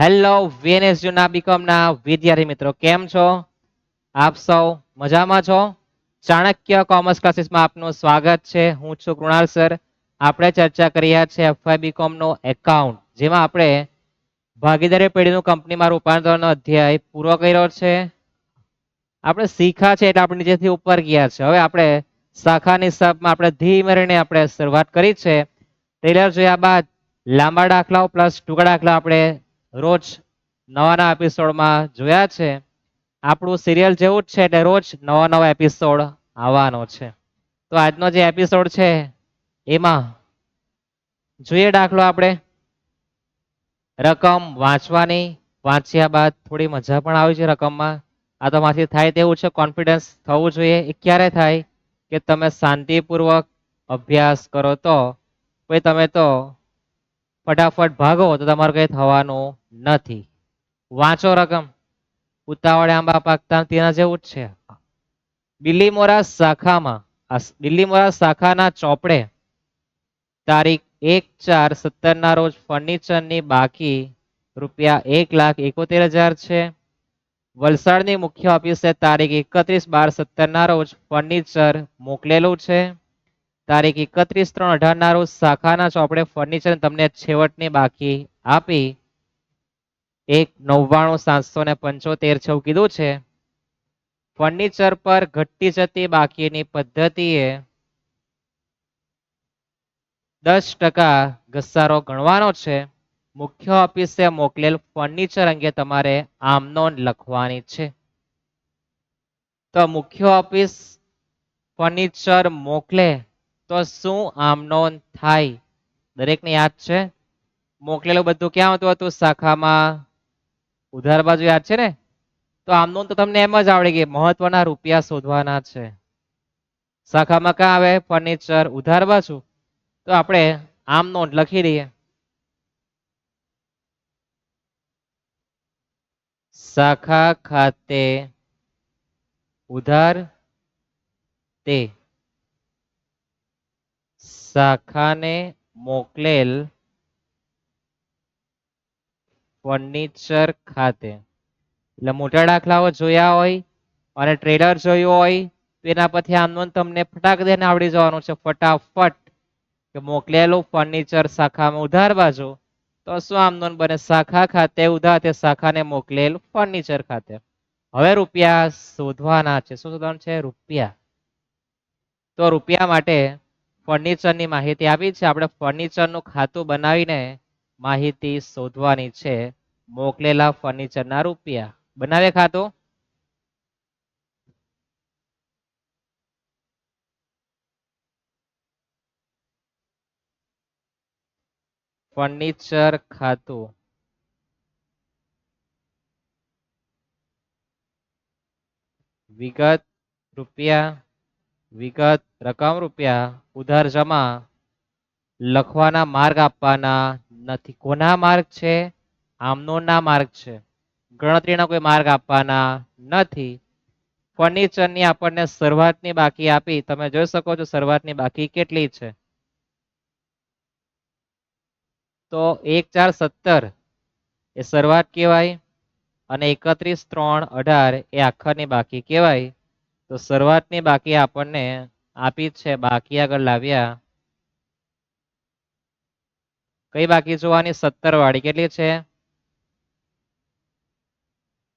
Hello વીએનએસયુ ના BCom ના વિદ્યાર્થી મિત્રો કેમ છો? આપ સૌ મજામાં છો? ચાણક્ય કોમર્સ ક્લાસીસમાં આપનું સ્વાગત છે. હું છું કૃણાલ સર. આપણે ચર્ચા કરી રહ્યા છે એફવાય બીકોમ નો એકાઉન્ટ, જેમાં આપણે ભાગીદારી પેઢીનું કંપનીમાં રૂપાંતરણનો અધ્યાય પૂરો કર્યો છે. આપણે શીખા છે એટલે આપણે નીચેથી ઉપર ગયા છે. હવે આપણે શાખાની હિસાબમાં આપણે ધીમે રહીને આપણે શરૂઆત કરી છે. ટ્રેલર જોયા બાદ લાંબા દાખલાઓ પ્લસ ટૂંકા દાખલા આપણે રોજ નવા એપિસોડમાં જોયા છે. આપણું સિરિયલ જેવું જ છે એટલે રોજ નવા એપિસોડ આવવાનો છે. તો આજનો જે એપિસોડ છે એમાં જોઈએ દાખલો આપણે રકમ વાંચવાની. વાંચ્યા બાદ થોડી મજા પણ આવી છે રકમમાં. આ તો માંથી થાય તેવું છે, કોન્ફિડન્સ થવું જોઈએ. એ ક્યારે થાય કે તમે શાંતિપૂર્વક અભ્યાસ કરો તો. ભાઈ તમે તો ફટાફટ ભાગો તો તમારું કઈ થવાનું નથી. વાંચો રકમ. ઉતાવળે આંબા પાકતા તેના જેવું જ છે. બિલીમોરા શાખાના ચોપડે તારીખ 1/4/17 ના રોજ ફર્નિચરની બાકી ₹1,71,000 છે. વલસાડની મુખ્ય ઓફિસે તારીખ 31/12/17 ના રોજ ફર્નિચર મોકલેલું છે. તારીખ 31/3/18 ના રોજ શાખાના ચોપડે ફર્નિચર તમને છેવટની બાકી આપી 1,99,775 છે એવું કીધું છે. ફર્નિચર પર ઘટતી જતી બાકીની પદ્ધતિએ 10% ઘસારો ગણવાનો છે. મુખ્ય ઓફિસે મોકલેલ ફર્નિચર અંગે તમારે આમ નોંધ લખવાની છે. તો મુખ્ય ઓફિસ ફર્નિચર મોકલે તો શું આમ નોંધ થાય? દરેકને યાદ છે? મોકલેલું બધું ક્યાં આવતું હતું? શાખામાં ઉધાર બાજુ યાદ છે ને? તો આમ નોંધ તો તમને એમ જ આવડી ગઈ, મહત્વના રૂપિયા શોધવાના છે. શાખામાં ક્યાં આવે? ફર્નિચર ઉધાર બાજુ. તો આપણે આમ નોંધ લખી દઈએ. શાખા ખાતે ઉધાર તે શાખાને મોકલેલ ફર્નિચર ખાતે. એટલે મોટા દાખલાઓ જોયા હોય અને ટ્રેલર જોયું હોય તો એના પછી આમ નોંધ તમને ફટાક દઈને આવડી જવાનું છે ફટાફટ. કે મોકલેલું ફર્નિચર શાખામાં ઉધાર બાજુ. તો શું આમ નોંધ બને? શાખા ખાતે ઉધાર તે શાખાને મોકલેલ ફર્નિચર ખાતે. હવે રૂપિયા શોધવાના છે. શું શોધવાનું છે? રૂપિયા. તો રૂપિયા માટે ફર્નિચરની માહિતી આપી છે. આપણે ફર્નિચરનું ખાતું બનાવીને માહિતી શોધવાની છે. મોકલેલા ફર્નિચરના રૂપિયા. બનાવે ખાતું? ફર્નિચર ખાતું. વિગત રૂપિયા. વિગત રકમ રૂપિયા. ઉધાર જમા. લખવાના માર્ગ આપવાના નથી. કોના માર્ગ છે? આમનોના માર્ગ છે. ગણતરીના કોઈ માર્ગ આપવાના નથી. ફર્નિચરની આપણને શરૂઆતની બાકી આપી. તમે જોઈ શકો છો શરૂઆતની બાકી કેટલી છે. તો 1/4/17 એ શરૂઆત કહેવાય અને 31/3/18 એ આખરની બાકી કહેવાય. તો શરૂઆતની બાકી આપણને આપી છે. બાકી આગળ લાવ્યા. કઈ બાકી જોવાની? 17 વાળી. કેટલી છે?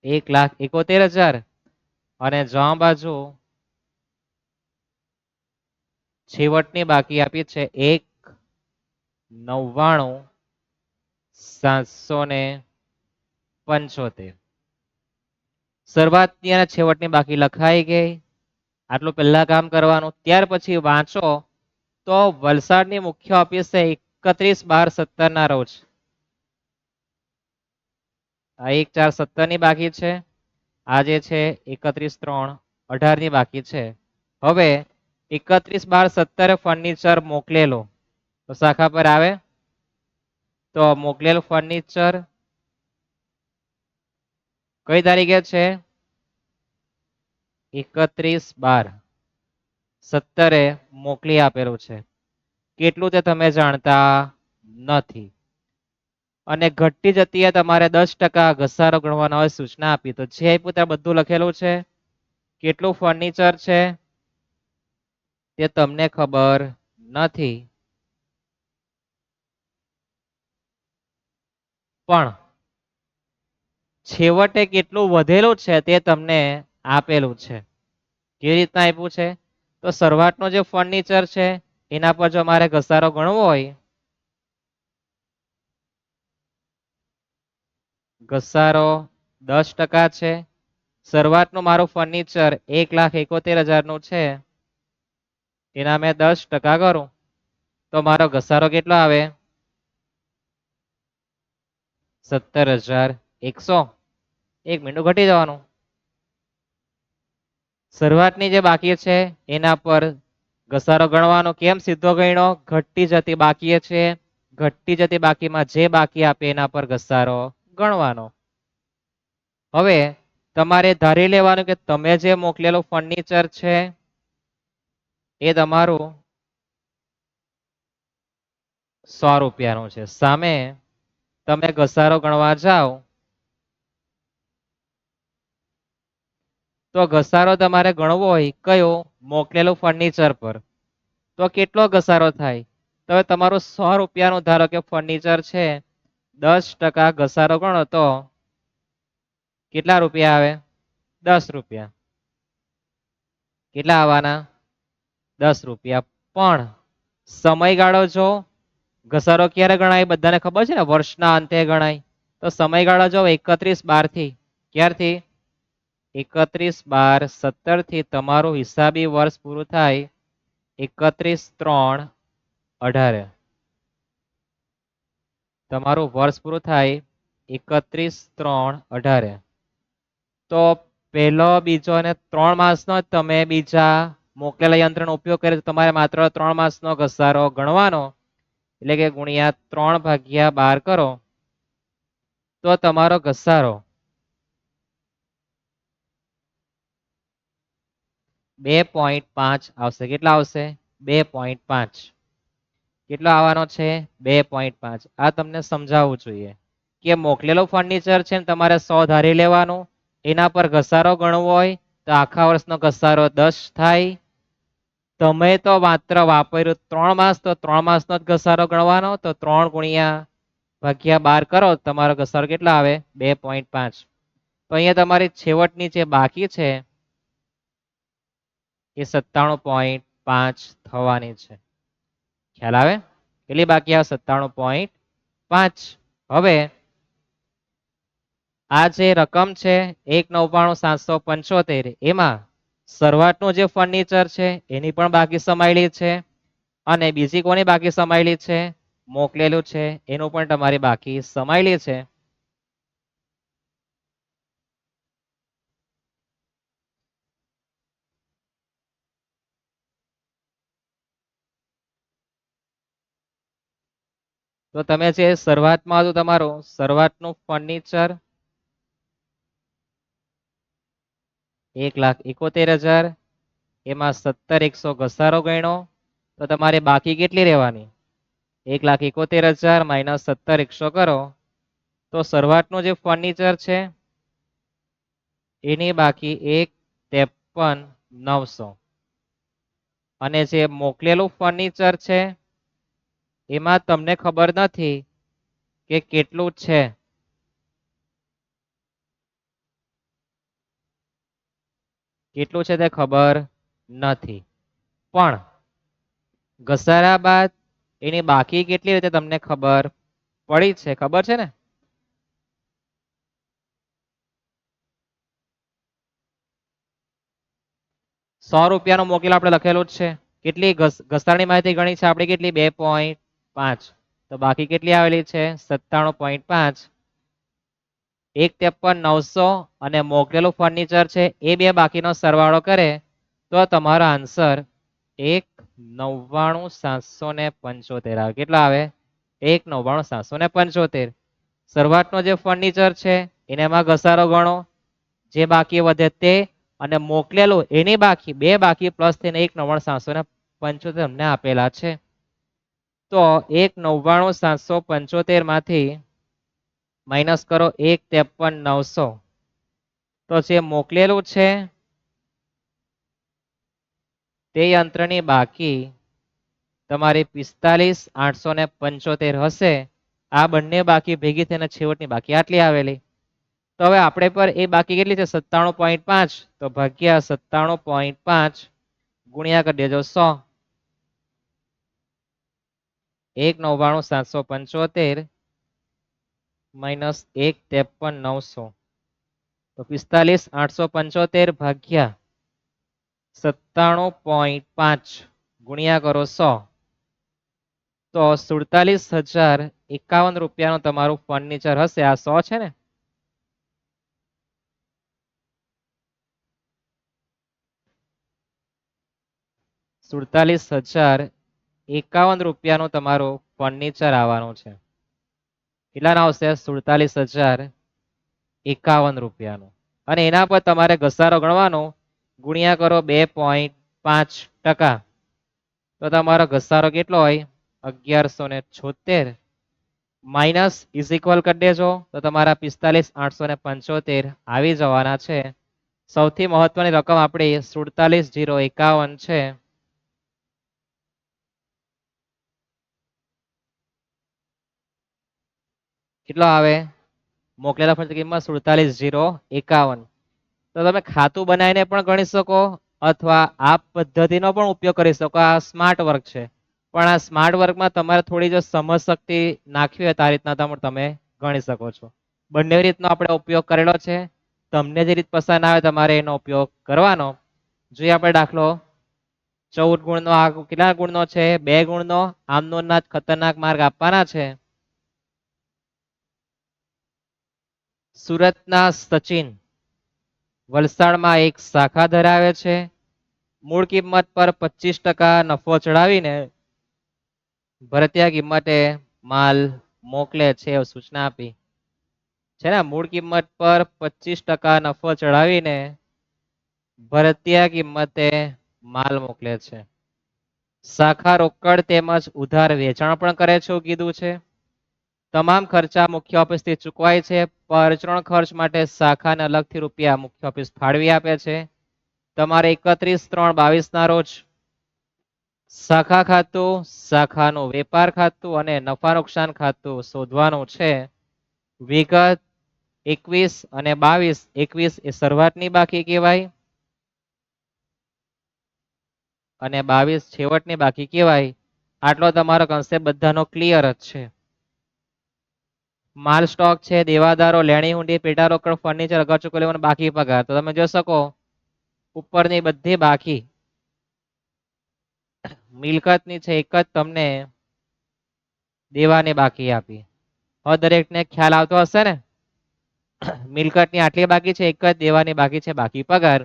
1,71,000. અને જવા બાજુ છેવટની બાકી આપી છે 1,99,775. શરૂઆતની અને છેવટની બાકી લખાઈ ગઈ. આટલું પહેલા કામ કરવાનું. ત્યાર પછી વાંચો તો વલસાડની મુખ્ય ઓફિસે 31/12/17 ના રોજ આ 1/4/17 ની બાકી છે. આજે છે 31/3/18 ની બાકી છે. હવે 31/12/17 ફર્નિચર મોકલેલો તો શાખા પર આવે. તો મોકલેલ ફર્નિચર કઈ તારીખે છે? 31/12/17 મોકલી આપેલું છે. કેટલું તે તમે જાણતા નથી. અને ઘટતી જતી તમારે 10% ઘસારો ગણવાનો હોય સૂચના આપી. તો જે આપ્યું ત્યાં બધું લખેલું છે. કેટલું ફર્નિચર છે તે તમને ખબર નથી, પણ છેવટે કેટલું વધેલું છે તે તમને આપેલું છે. કેવી રીતના આપ્યું છે? તો શરૂઆતનો જે ફર્નિચર છે એના પર જો મારે ઘસારો ગણવો હોય, ઘસારો 10% છે. શરૂઆતનું મારું ફર્નિચર 1,71,000 નું છે. એના મેં 10% કરું તો મારો ઘસારો કેટલો આવે? 17,100. 1 મિનિટ ઘટી જવાનું. શરૂઆતની જે બાકી છે એના પર ઘસારો ગણવાનો. કેમ સીધો ગણ્યો? ઘટતી જતી બાકી છે, ઘટતી જતી બાકીમાં જે બાકી આપે એના પર ઘસારો ગણવાનો. હવે તમારે ધારી લેવાનું કે તમે જે મોકલેલું ફર્નિચર છે એ તમારું 100 રૂપિયાનું છે. સામે તમે ઘસારો ગણવા જાઓ તો ઘસારો તમારે ગણવો હોય કયો? મોકલેલું ફર્નિચર પર. તો કેટલો ઘસારો થાય? તો હવે તમારું 100 રૂપિયાનું ધારો કે ફર્નિચર છે, 10% ઘસારો ગણો તો કેટલા રૂપિયા આવે? 10 રૂપિયા. કેટલા આવવાના? 10 રૂપિયા. પણ સમયગાળો જો ઘસારો ક્યારે ગણાય? બધાને ખબર છે ને, વર્ષના અંતે ગણાય. તો સમયગાળો જો 31/12 થી. ક્યારથી? 31/12/17 થી તમારું હિસાબી વર્ષ પૂરું થાય 31/3/18. તમારું વર્ષ પૂરું થાય 31/3/18. તો પહેલો, બીજો અને 3 માસનો તમે બીજા મોકલેલા યંત્રનો ઉપયોગ કરે તો તમારે માત્ર 3 માસનો ઘસારો ગણવાનો, એટલે કે ગુણ્યા 3/12 કરો તો તમારો ઘસારો 2.5 આવશે. કેટલા આવશે? 2.5. કેટલો આવવાનો છે? 2.5. આ તમને સમજાવવું જોઈએ કે મોકલેલું ફર્નિચર છે ને તમારે 100 ધારી લેવાનું. એના પર ઘસારો ગણવો હોય તો આખા વર્ષનો ઘસારો 10 થાય. તમે તો માત્ર વાપર્યું 3 માસ, તો 3 માસનો જ ઘસારો ગણવાનો. તો 3 ગુણ્યા ભાગ્યા 12 કરો તમારો ઘસારો કેટલા આવે? 2.5. તો અહીંયા તમારી છેવટની જે બાકી છે એ 97.5 થવાની છે. ખ્યાલ આવે? કેટલી બાકી આવે? 97.5. હવે આ જે રકમ છે 1,99,775, એમાં શરૂઆતનું જે ફર્નિચર છે એની પણ બાકી સમાયેલી છે, અને બીજી કોની બાકી સમાયેલી છે? મોકલેલું છે એનું પણ તમારી બાકી સમાયેલી છે. તો તમે જે શરૂઆતમાં હતું તમારું શરૂઆતનું ફર્નિચર 1,71,000, એમાં 17,100 ઘસારો ગણ્યો તો તમારે બાકી કેટલી રહેવાની? 1,71,000 માઇનસ 17,100 કરો તો શરૂઆતનું જે ફર્નિચર છે એની બાકી 1,53,900, અને જે મોકલેલું ફર્નિચર છે એમાં તમને ખબર નથી કે કેટલું છે. કેટલું છે તે ખબર નથી, પણ ઘસારા બાદ એની બાકી કેટલી રીતે તમને ખબર પડી છે? ખબર છે ને? ₹100 મોકેલ આપણે લખેલું જ છે. કેટલી ઘસારાની માહિતી ગણી છે આપણે? કેટલી? 2.5. તો બાકી કેટલી આવેલી છે? 97.5. 1,53,900 અને મોકલેલું ફર્નિચર છે એ બે બાકીનો સરવાળો કરે તો તમારો આન્સર 1,99,775 આવે. કેટલા આવે? 1,99,775. શરૂઆતનો જે ફર્નિચર છે એનામાં ઘસારો ગણો, જે બાકી વધે તે, અને મોકલેલું એની બાકી બે બાકી પ્લસ થઈને 1,99,775 અમને આપેલા છે. તો 1,99,775 માંથી માઇનસ કરો 1,53,900. તો જે મોકલેલું છે તે યંત્રની બાકી તમારી 45,875 હશે. આ બંને બાકી ભેગી થઈને છેવટની બાકી આટલી આવેલી. તો હવે આપણે પર એ બાકી કેટલી છે 97.5. તો ભાગ્યા 97.5 ગુણ્યા કરી દેજો 100. 1,99,775 માઇનસ 1,53,900. તો 45,875 ભાગ્યા 97.5 ગુણ્યા કરો 100. તો 47,051 રૂપિયાનું તમારું ફર્નિચર હશે. આ 100 છે ને? ₹47,051 તમારું ફર્નિચર આવવાનું છે. કેટલાનું આવશે? 47,051 રૂપિયાનું. અને એના પર તમારે ઘસારો ગણવાનો, ગુણ્યા કરો 2.5%. તો તમારો ઘસારો કેટલો હોય? 1176 માઇનસ ઇઝ ઇક્વલ કરી દેજો. તો તમારા 45,875 આવી જવાના છે. સૌથી મહત્વની રકમ આપણી 47,051 છે. કેટલો આવે? મોકલેલા ફંડની કિંમત 47,051. તો તમે ખાતું બનાવીને પણ ગણી શકો અથવા આ પદ્ધતિનો પણ ઉપયોગ કરી શકો. આ સ્માર્ટ વર્ક છે, પણ આ સ્માર્ટ વર્કમાં તમારે થોડી જો સમજ શક્તિ નાખવી હોય તો આ રીતના તમે ગણી શકો છો. બંને રીતનો આપણે ઉપયોગ કરેલો છે. તમને જે રીત પસંદ આવે તમારે એનો ઉપયોગ કરવાનો. જોઈએ આપણે દાખલો 14 ગુણનો. આ કેટલા ગુણનો છે? 2 ગુણનો. આમનો ના ખતરનાક માર્ક આપવાના છે. સુરતના સચિન વલસાડમાં એક શાખા ધરાવે છે. મૂળ કિંમત પર 25% નફો ચડાવીને ભરતીયા કિંમતે માલ મોકલે છે એવું સૂચના આપી છે ને. મૂળ કિંમત પર 25% નફો ચડાવીને ભરતીયા કિંમતે માલ મોકલે છે. શાખા રોકડ તેમજ ઉધાર વેચાણ પણ કરે છે એવું કીધું છે. તમામ ખર્ચા મુખ્ય ઓફિસથી ચૂકવાય છે. પરચરણ ખર્ચ માટે શાખાને અલગથી રૂપિયા મુખ્ય ઓફિસ ફાળવી આપે છે. તમારે 31/3/22 ના રોજ શાખા ખાતું, શાખાનું વેપાર ખાતું અને નફા નુકસાન ખાતું શોધવાનું છે. વિગત 21 અને 22. 21 એ શરૂઆતની બાકી કહેવાય અને 22 છેવટની બાકી કહેવાય. આટલો તમારો કન્સેપ્ટ બધાનો ક્લિયર જ છે. માલ સ્ટોક છે, દેવાદારો, લેણી હુંડી, પેટા રોકડ, ફર્નિચર, અગર ચૂકવણીનો બાકી પગાર. તો તમે જોઈ શકો ઉપરની બધી બાકી મિલકતની છે એક જ તમને દેવાની બાકી આપી. હવે દરેકને ખ્યાલ આવતો હશે ને? મિલકતની આટલી બાકી છે, એક જ દેવાની બાકી છે, બાકી પગાર.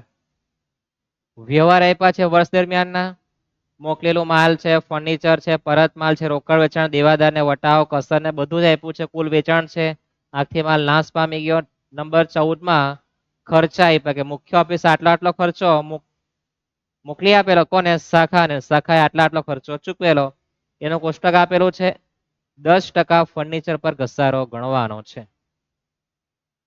વ્યવહાર આપ્યા છે વર્ષ દરમિયાનના. મોકલેલું માલ છે, ફર્નિચર છે, પરત માલ છે, રોકડ વેચાણ, દેવાદારને વટાવ, કસર ને બધું જ આપ્યું છે. કુલ વેચાણ છે. આખી માલ નાશ પામી ગયો. નંબર 14 માં ખર્ચા આપ્યા કે મુખ્ય ઓફિસ આટલો ખર્ચો મોકલી આપેલો. કોને? શાખાને. શાખાએ આટલો ખર્ચો ચૂકવેલો. એનું કોષ્ટક આપેલું છે. 10% ફર્નિચર પર ઘસારો ગણવાનો છે.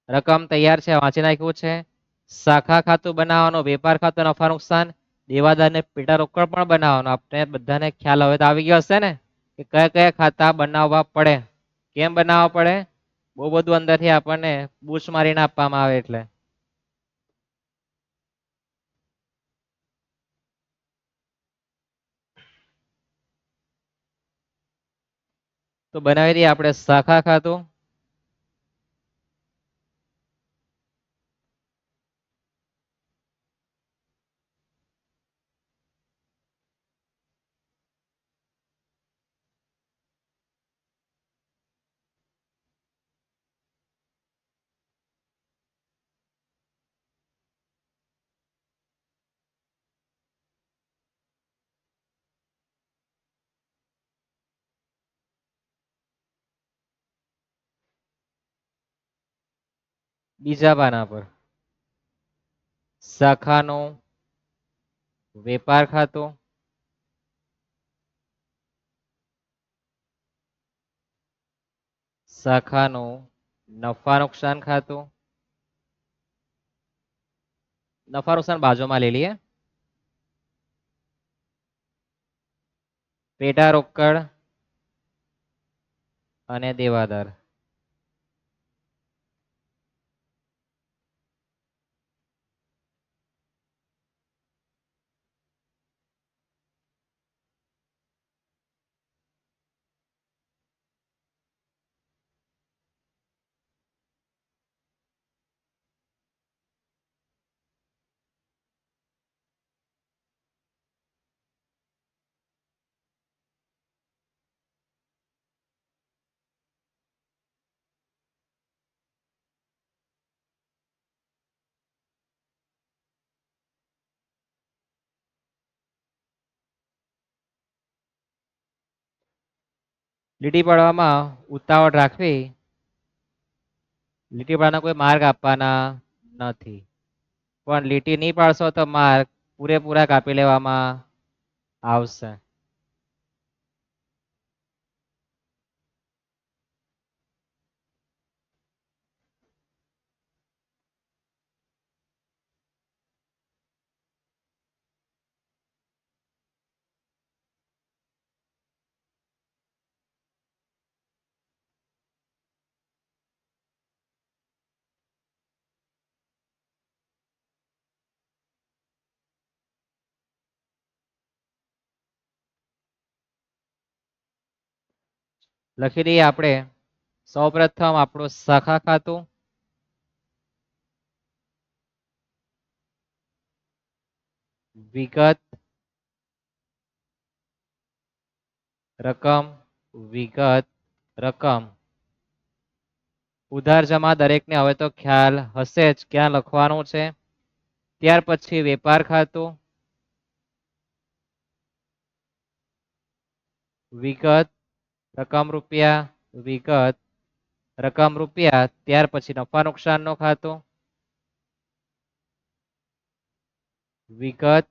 રકમ તૈયાર છે, વાંચી નાખ્યું છે. શાખા ખાતું બનાવવાનું, વેપાર ખાતું નફા નુકસાન, દેવાદારને પેટા રોકડ પણ બનાવવાનો. આપણે બધાને ખ્યાલ હવે તો આવી ગયો હશે ને કે કયા કયા ખાતા બનાવવા પડે, કેમ બનાવવા પડે. બહુ બધું અંદરથી આપણને બૂચ મારીને આપવામાં આવે એટલે. તો બનાવી દઈએ આપણે શાખા ખાતું. બીજા પાના પર શાખાનું વેપાર ખાતું, શાખાનું નફા નુકસાન ખાતું, નફા નુકસાન બાજુમાં લઈ લઈએ. પેટા રોકડ અને દેવાદાર. લીટી પાડવામાં ઉતાવળ રાખવી, લીટી પાડવાના કોઈ માર્ગ આપવાના નથી, પણ લીટી નહીં પાડશો તો માર્ક પૂરેપૂરા કાપી લેવામાં આવશે. લખી દઈએ આપણે સૌપ્રથમ આપણું શાખા ખાતું, વિગત રકમ, વિગત રકમ. ઉધાર જમા દરેકને હવે તો ખ્યાલ હશે જ ક્યાં લખવાનું છે. ત્યાર પછી વેપાર ખાતું, વિગત રકમ રૂપિયા, વિગત રકમ રૂપિયા. ત્યાર પછી નફા નુકસાન નો ખાતું, વિગત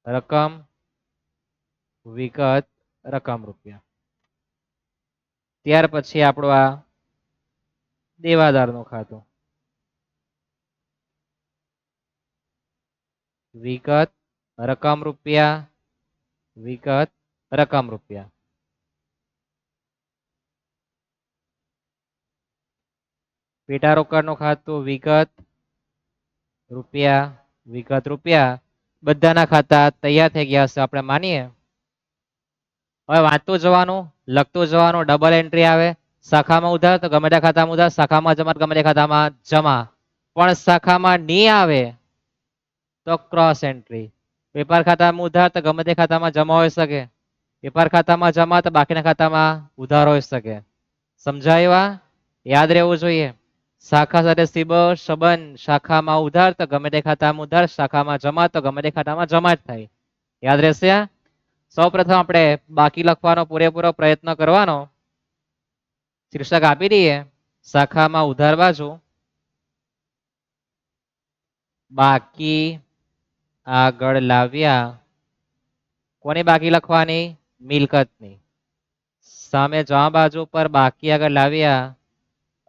રકમ, વિગત રકમ રૂપિયા. ત્યાર પછી આપણું આ દેવાદાર નું ખાતું, વિગત રકમ રૂપિયા, વિગત રકમ રૂપિયા. પેટા રોકડ નું ખાતું, વિગત રૂપિયા, વિગત રૂપિયા. બધાના ખાતા તૈયાર થઈ ગયા હશે આપણે માનીએ. હવે વાંચતું જવાનું, લખતું જવાનું, ડબલ એન્ટ્રી આવે. શાખામાં ઉધાર તો ગમે તે ખાતામાં ઉધાર, શાખામાં જમા ગમે તે ખાતામાં જમા. પણ શાખામાં નહીં આવે તો ક્રોસ એન્ટ્રી. વેપાર ખાતામાં ઉધાર તો ગમે તે ખાતામાં જમા હોઈ શકે, વેપાર ખાતામાં જમા તો બાકીના ખાતામાં ઉધાર હોઈ શકે. સમજાયું? યાદ રહેવું જોઈએ. શાખા સાથે સંબંધ, શાખામાં ઉધાર તો ગમે તે ખાતામાં ઉધાર, શાખામાં જમા તો ગમે તે ખાતામાં જમા જ થાય. યાદ રહેશે? સૌપ્રથમ આપણે બાકી લખવાનો પૂરેપૂરો પ્રયત્ન કરવાનો. શીર્ષક આપી દઈએ શાખામાં ઉધાર બાજુ, બાકી આગળ લાવ્યા. કોની બાકી લખવાની? મિલકતની. સામે જમા બાજુ પર બાકી આગળ લાવ્યા.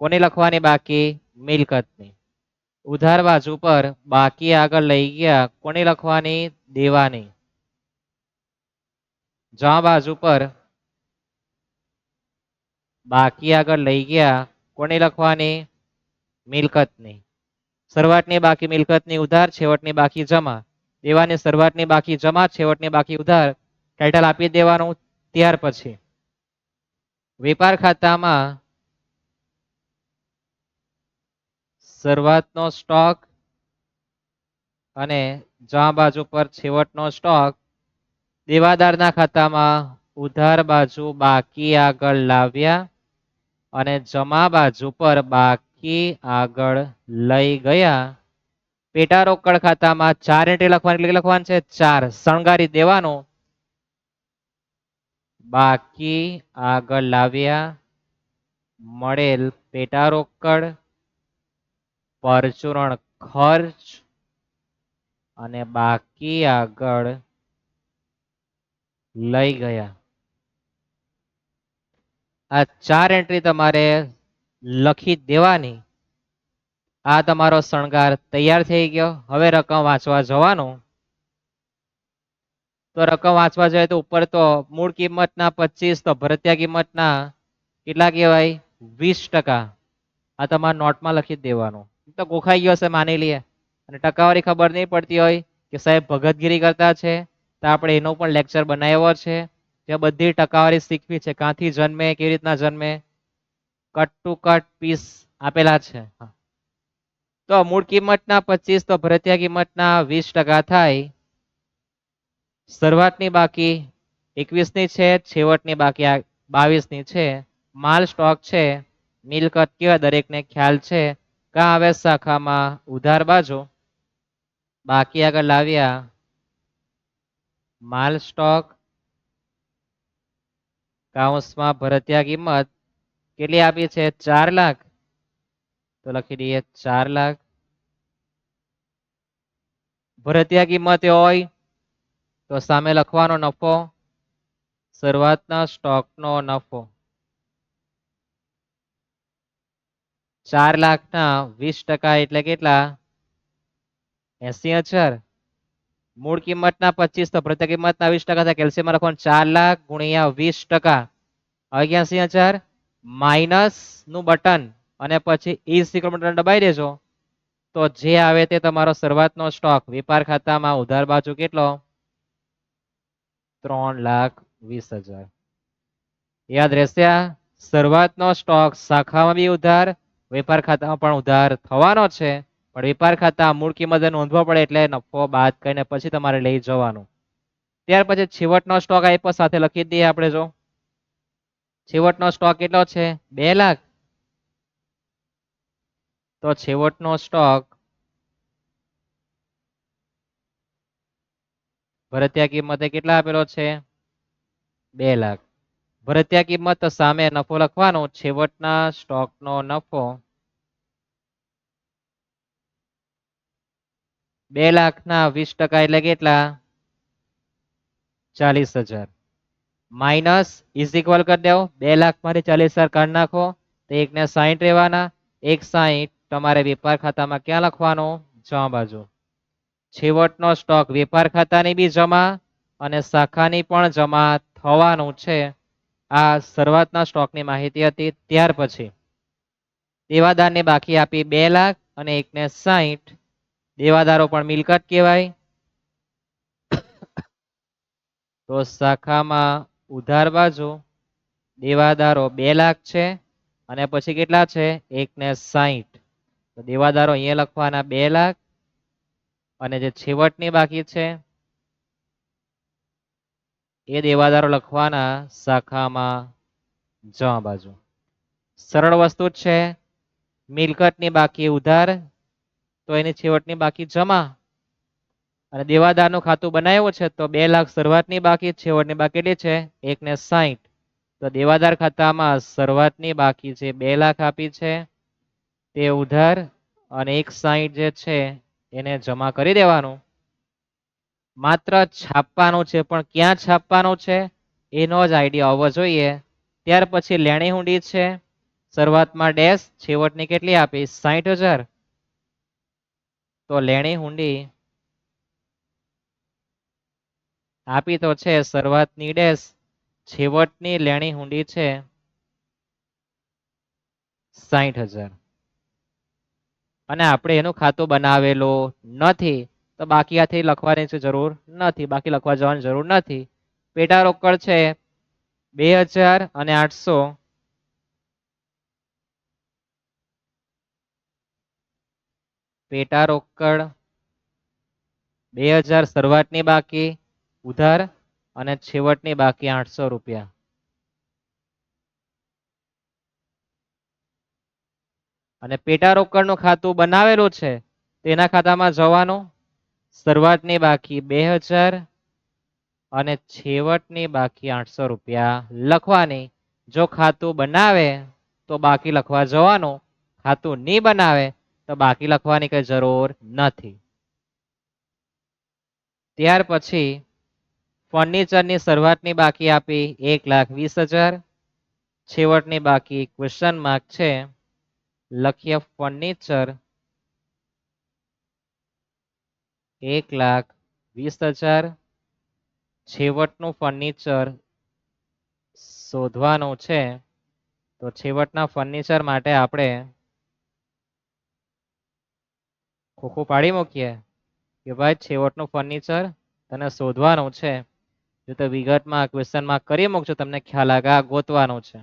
કોની લખવાની બાકી? મિલકતની. ઉધાર બાજુ પર બાકી આગળ લઈ ગયા. કોની લખવાની? દેવાની. જમા બાજુ પર બાકી આગળ લઈ ગયા. કોની લખવાની? મિલકતની. શરૂઆતની બાકી મિલકતની ઉધાર, છેવટની બાકી જમા. દેવાની શરૂઆતની બાકી જમા, છેવટની બાકી ઉધાર. ટાઇટલ આપી દેવાનું. ત્યાર પછી વેપાર ખાતામાં શરૂઆતનો સ્ટોક અને જમા બાજુ પર છેવટનો સ્ટોક. દેવાદારના ખાતામાં ઉધાર બાજુ બાકી આગળ લાવ્યા અને જમા બાજુ પર બાકી આગળ લઈ ગયા. પેટા રોકડ ખાતામાં 4 એન્ટ્રી લખવાની, કેટલી લખવાની છે? 4. શણગારી દેવાનું. બાકી આગળ લાવ્યા મળેલ પેટા રોકડ, પરચુરણ ખર્ચ અને બાકી આગળ લઈ ગયા. આ 4 એન્ટ્રી તમારે લખી દેવાની. આ તમારો શણગાર તૈયાર થઈ ગયો. હવે રકમ વાંચવા જવાનું. તો રકમ વાંચવા જાય તો ઉપર તો મૂળ કિંમતના 25, તો ભરતિયા કિંમતના કેટલા કહેવાય 20%. આ તમારે નોટમાં લખી જ દેવાનું. તો ગોખાઈ ગયો હશે માની લઈએ, અને ટકાવારી ખબર નહીં પડતી હોય કે સાહેબ ભગતગીરી કરતા છે, તો આપણે એનો પણ લેક્ચર બનાવ્યો છે, ત્યાં બધી ટકાવારી શીખવી છે, ક્યાંથી જન્મે, કેવી રીતના જન્મે, કટ ટુ કટ પીસ આપેલા છે. તો મૂળ કિંમતના 25, તો ભરતિયા કિંમતના 20% થાય. શરૂઆતની બાકી 21 ની છે, છેવટની બાકી 22 ની છે. માલ સ્ટોક છે, મિલકત કેવા દરેકને ખ્યાલ છે. કા આવે શાખામાં ઉધાર બાજુ, બાકી આગળ લાવ્યા માલ સ્ટોક કૌંસમાં ભરતિયા કિંમત કેટલી આપી છે 4 લાખ, તો લખી દઈએ 4 લાખ. ભરતિયા કિંમત હોય તો સામે લખવાનો નફો, શરૂઆતના સ્ટોકનો નફો. 4 લાખના 20% એટલે કેટલા 80,000. મૂળ કિંમતના 25, તો ભરતિયા કિંમતના 20% થાય. કેલ્શિયમ લખવાનું 4 લાખ ગુણ્યા 20%, 81,000. માઇનસ નું બટન અને પછી ઇઝ ઇક્વલ બટન દબાઈ દેજો, તો જે આવે તે તમારો શરૂઆતનો સ્ટોક વેપાર ખાતામાં ઉધાર બાજુ કેટલો 3,20,000. યાદ રહેશે. આ શરૂઆતનો સ્ટોક શાખામાં બી ઉધાર, વેપાર ખાતામાં પણ ઉધાર થવાનો છે, પણ વેપાર ખાતા મૂળ કિંમત નોંધવો પડે એટલે નફો બાદ કરીને પછી તમારે લઈ જવાનું. ત્યાર પછી છેવટનો સ્ટોક આપ્યો સાથે લખી દઈએ આપણે. જો છેવટનો સ્ટોક કેટલો છે 2 લાખ, તો છેવટનો સ્ટોક ભરતિયા કિંમતે કેટલા આપેલો છે 2 લાખ. ભરતિયા કિંમત સામે નફો લખવાનો, છેવટના સ્ટોકનો નફો 2 લાખના 20% એટલે કેટલા 40,000. માઇનસ ઇઝ ઇક્વલ કરી દેવો, 2 લાખ માંથી 40,000 કાઢી નાખો તો 1 ને 60 રહેવાના. 1,60 તમારે વેપાર ખાતામાં ક્યાં લખવાનો જમા બાજુ. છેવટનો સ્ટોક વેપાર ખાતાની બી જમા અને શાખાની પણ જમા થવાનું છે. આ શરૂઆતના સ્ટોકની માહિતી હતી. ત્યાર પછી દેવાદારને બાકી આપી 2 લાખ અને 1,60. દેવાદારો પણ મિલકત કહેવાય, તો શાખામાં ઉધાર બાજુ દેવાદારો 2 લાખ છે અને પછી કેટલા છે 1,60. તો દેવાદારો અહીંયા લખવાના 2 લાખ, અને જે છેવટની બાકી છે એ દેવાદારો લખવાના શાખામાં જમા બાજુ. સરળ વસ્તુ જ છે. મિલકતની બાકી ઉધાર, તો એની છેવટની બાકી જમા, અને દેવાદારનું ખાતું બનાવ્યું છે તો 2 લાખ શરૂઆતની બાકી, છેવટની બાકી કેટલી છે 1,60. તો દેવાદાર ખાતામાં શરૂઆતની બાકી છે 2 લાખ આપી છે તે ઉધાર, અને 1,60 જે છે એને જમા કરી દેવાનું. માત્ર છાપવાનું છે, પણ ક્યાં છાપવાનું છે એનો જ આઈડિયા હોવો જોઈએ. ત્યાર પછી લેણી હુંડી છે, શરૂઆતમાં ડેશ, છેવટની કેટલી આપી 60,000. તો લેણી હુંડી આપી તો છે શરૂઆતની ડેશ, છેવટની લેણી હુંડી છે 60,000. અને આપણે એનું ખાતું બનાવેલું નથી, તો બાકી આથી લખવાની જરૂર નથી, બાકી લખવા જવાની જરૂર નથી. પેટા રોકડ છે 2,000 અને 800. પેટા રોકડ 2,000 શરૂઆતની બાકી ઉધાર, અને છેવટની બાકી 800 રૂપિયા. અને પેટા રોકડનું ખાતું બનાવેલું છે તેના ખાતામાં જવાનું, શરૂઆતની બાકી 2,000 અને છેવટની બાકી 800 રૂપિયા લખવાની. જો ખાતું બનાવે તો બાકી લખવા જવાનું, ખાતું નહીં બનાવે તો બાકી લખવાની કઈ જરૂર નથી. ત્યાર પછી ફર્નિચરની શરૂઆતની બાકી આપી 1,20,000, છેવટની બાકી ક્વેશ્ચન માર્ક છે લખીએ ફર્નિચર 1,20,000 છેવટનું ફર્નિચર શોધવાનું છે તો છેવટના ફર્નિચર માટે આપણે ખોખું પાડી મૂકીએ કે ભાઈ છેવટનું ફર્નિચર તને શોધવાનું છે. જો તો વિગતમાં ક્વેશ્ચન માર્ક કરી મૂકજો તમને ખ્યાલ આવે આ ગોતવાનું છે.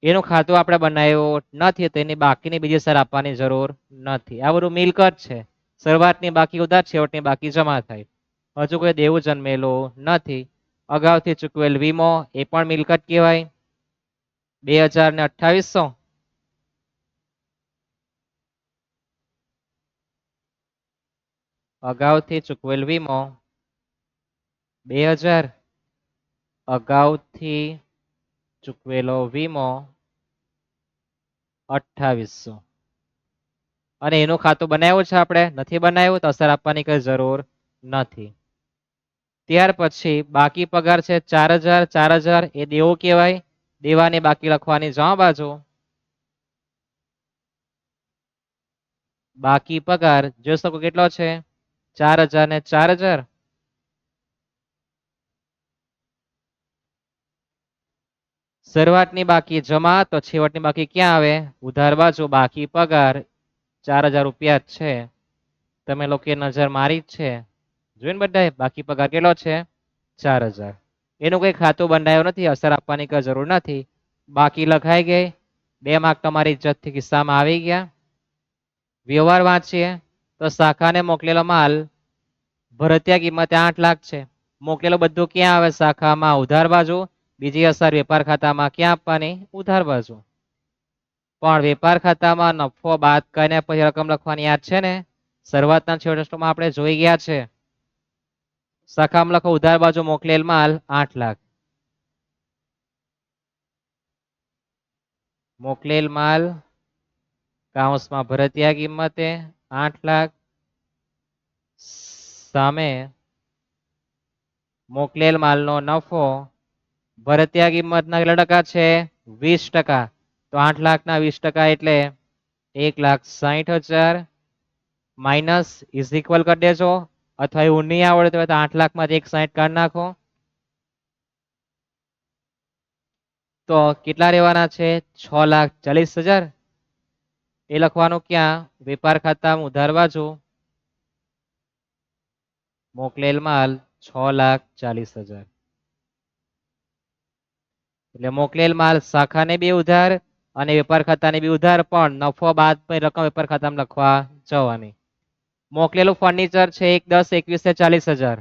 એનું ખાતું આપણે બનાવ્યું નથી તો એની બાકીની બીજી સર આપવાની જરૂર નથી. આ બધું મિલકત છે. શરૂઆતની બાકી ઉધાર છેવટની બાકી જમા થાય. હજુ કોઈ દેવું જન્મેલું નથી. અગાઉથી ચૂકવેલ વીમો એ પણ મિલકત કહેવાય. 2000 ને 2800 અગાઉથી ચૂકવેલ વીમો 2000 અગાઉથી ચૂકવેલો વીમો 2800 અને એનું ખાતું બનાવ્યું છે આપણે નથી બનાવ્યું તો અસર આપવાની કઈ જરૂર નથી. ત્યાર પછી બાકી પગાર છે 4000 4000 એ દેવું કહેવાય. દેવાની બાકી લખવાની જમા બાજુ. બાકી પગાર જોઈ શકો કેટલો છે 4000 ને 4000 શરૂઆતની બાકી જમા તો છેવટની બાકી ક્યાં આવે ઉધાર બાજુ. બાકી પગાર 4000 રૂપિયા છે. તમે લોકો નજર મારી જ છે જોઈને બધા બાકી પગાર કેટલો છે 4000. એનું કઈ ખાતું બંધાયું નથી અસર આપવાની કઈ જરૂર નથી. બાકી લખાઈ ગઈ 2 માર્ક તમારી ઇજ્જતથી કિસ્સામાં આવી ગયા. વ્યવહાર વાંચીએ તો શાખાને મોકલેલો માલ ભરતિયા કિંમતે 8 લાખ છે. મોકલેલો બધું ક્યાં આવે શાખામાં ઉધાર બાજુ. બીજી અસર વેપાર ખાતામાં ક્યાં આપવાની ઉધાર બાજુ. પણ વેપાર ખાતામાં નફો બાદ કરીને પછી રકમ લખવાની યાદ છે ને. શરૂઆતના છેવટમાં આપણે જોઈ ગયા છે. શાખામાં લખો ઉધાર બાજુ મોકલેલ માલ 8 લાખ. મોકલેલ માલ કાઉન્સમાં ભરતિયા કિંમતે 8 લાખ સામે મોકલેલ માલનો નફો ભરતિયા કિંમતના કેટલા ટકા છે 20%. તો 8 લાખના 20% એટલે 1,60,000 માઇનસ ઇઝ ઇક્વલ કરી દેજો. અથવા એવું નહીં આવડે તો 8 લાખમાં 1,60 કાઢી નાખો. તો કેટલા રહેવાના છે 6,40,000. એ લખવાનું ક્યાં વેપાર ખાતામાં ઉધાર બાજુ. મોકલેલ માલ 6,40,000 એટલે મોકલેલ માલ શાખાને બી ઉધાર અને વેપાર ખાતાને બી ઉધાર પણ નફો બાદ રકમ વેપાર ખાતામાં લખવા જવાની. મોકલેલું ફર્નિચર છે 1, 10, 21 40,000.